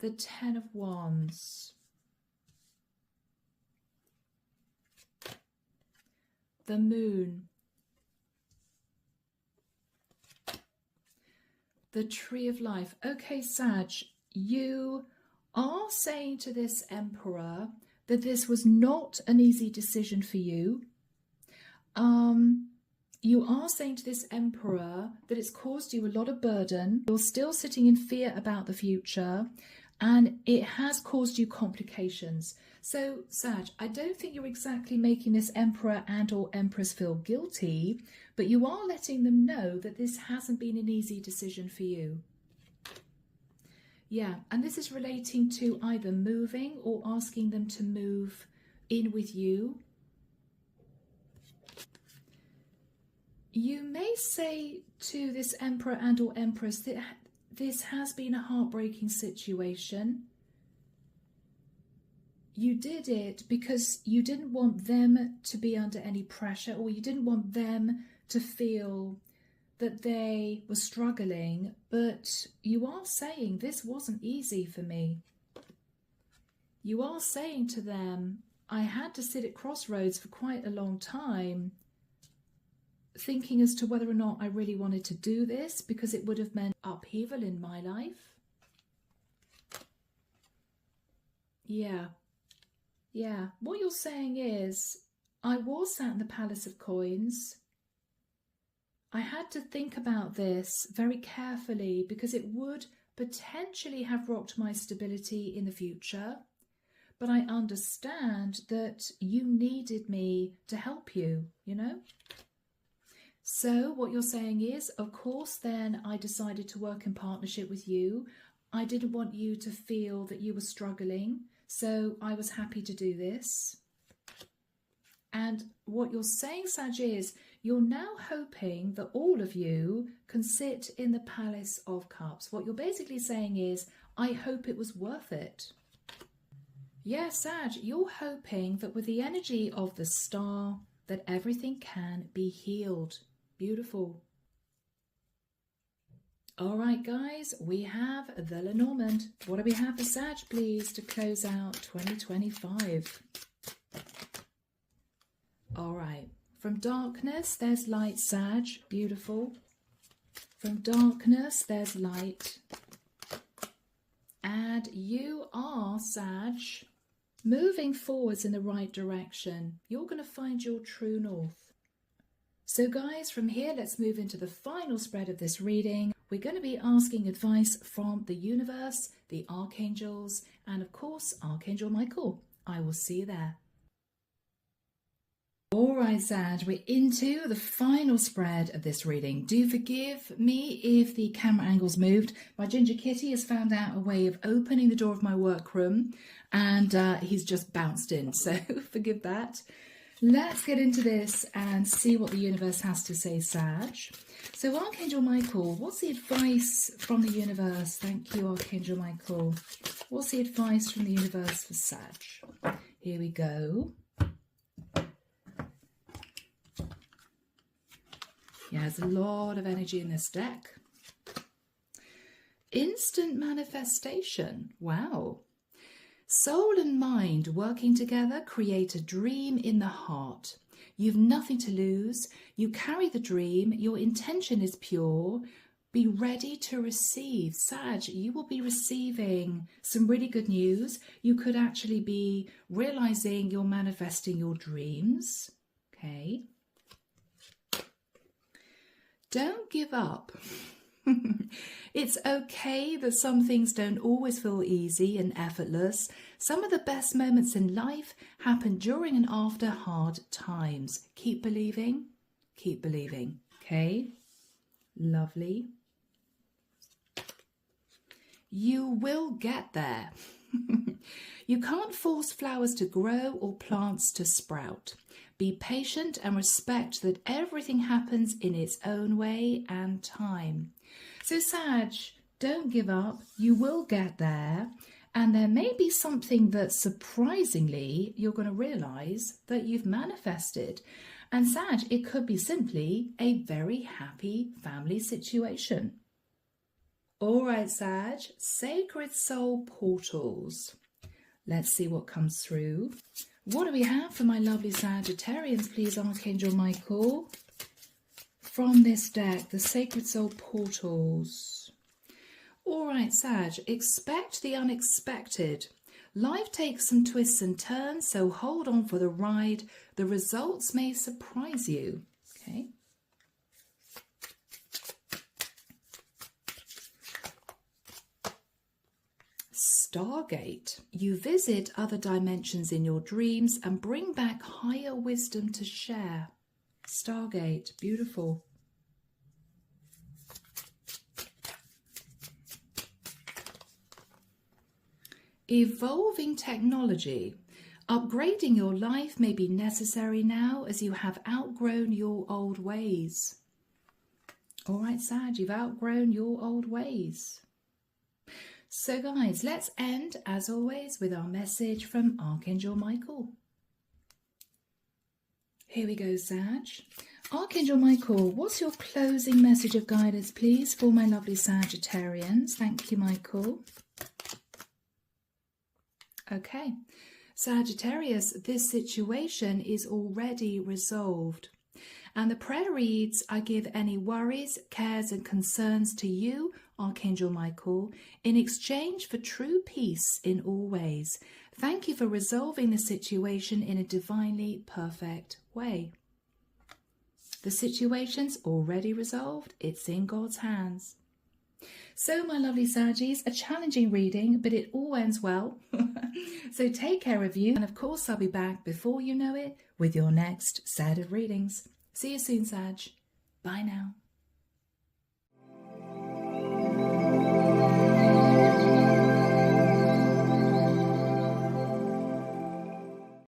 The Ten of Wands. The Moon. The Tree of Life. Okay, Sag, you are saying to this Emperor that this was not an easy decision for you. You are saying to this Emperor that it's caused you a lot of burden. You're still sitting in fear about the future, and it has caused you complications. So, Sag, I don't think you're exactly making this Emperor and or Empress feel guilty, but you are letting them know that this hasn't been an easy decision for you. Yeah, and this is relating to either moving or asking them to move in with you. You may say to this Emperor and or Empress that this has been a heartbreaking situation. You did it because you didn't want them to be under any pressure, or you didn't want them to feel that they were struggling, but you are saying this wasn't easy for me. You are saying to them, I had to sit at crossroads for quite a long time, thinking as to whether or not I really wanted to do this, because it would have meant upheaval in my life. Yeah. What you're saying is, I was sat in the Palace of Coins. I had to think about this very carefully because it would potentially have rocked my stability in the future. But I understand that you needed me to help you, you know? So what you're saying is, of course, then I decided to work in partnership with you. I didn't want you to feel that you were struggling, so I was happy to do this. And what you're saying, Sag, is you're now hoping that all of you can sit in the Palace of Cups. What you're basically saying is, I hope it was worth it. Yeah, Sag, you're hoping that with the energy of the Star, that everything can be healed. Beautiful. All right, guys, we have the Lenormand. What do we have for Sag, please, to close out 2025? All right. From darkness, there's light, Sag. Beautiful. From darkness, there's light. And you are, Sag, moving forwards in the right direction. You're going to find your true north. So guys, from here, let's move into the final spread of this reading. we're going to be asking advice from the universe, the archangels, and of course, Archangel Michael. I will see you there. All right, Sag, we're into the final spread of this reading. Do forgive me if the camera angle's moved. My ginger kitty has found out a way of opening the door of my workroom, and he's just bounced in, so forgive that. Let's get into this and see what the universe has to say, Sag. So Archangel Michael, what's the advice from the universe? Thank you, Archangel Michael. What's the advice from the universe for Sag? Here we go. Yeah, there's a lot of energy in this deck. Instant manifestation. Wow. Soul and mind working together create a dream in the heart. You've nothing to lose. You carry the dream. Your intention is pure. Be ready to receive. Sag, you will be receiving some really good news. You could actually be realizing you're manifesting your dreams. Okay. Don't give up. It's okay that some things don't always feel easy and effortless. Some of the best moments in life happen during and after hard times. Keep believing. Keep believing. Okay? Lovely. You will get there. You can't force flowers to grow or plants to sprout. Be patient and respect that everything happens in its own way and time. So Sag, don't give up. You will get there. And there may be something that surprisingly you're going to realize that you've manifested. And Sag, it could be simply a very happy family situation. All right, Sag, sacred soul portals. Let's see what comes through. What do we have for my lovely Sagittarians, please, Archangel Michael? From this deck, the Sacred Soul Portals. All right, Sag, expect the unexpected. Life takes some twists and turns, so hold on for the ride. The results may surprise you. Okay. Stargate. You visit other dimensions in your dreams and bring back higher wisdom to share. Stargate. Beautiful. Evolving technology. Upgrading your life may be necessary now as you have outgrown your old ways. All right, Sag, you've outgrown your old ways. So guys, let's end, as always, with our message from Archangel Michael. Here we go, Sag. Archangel Michael, what's your closing message of guidance, please, for my lovely Sagittarians? Thank you, Michael. Okay. Sagittarius, this situation is already resolved. And the prayer reads, I give any worries, cares and concerns to you, Archangel Michael, in exchange for true peace in all ways. Thank you for resolving the situation in a divinely perfect way. The situation's already resolved. It's in God's hands. So, my lovely Saggies, a challenging reading, but it all ends well. So take care of you. And of course, I'll be back before you know it with your next set of readings. See you soon, Sag. Bye now.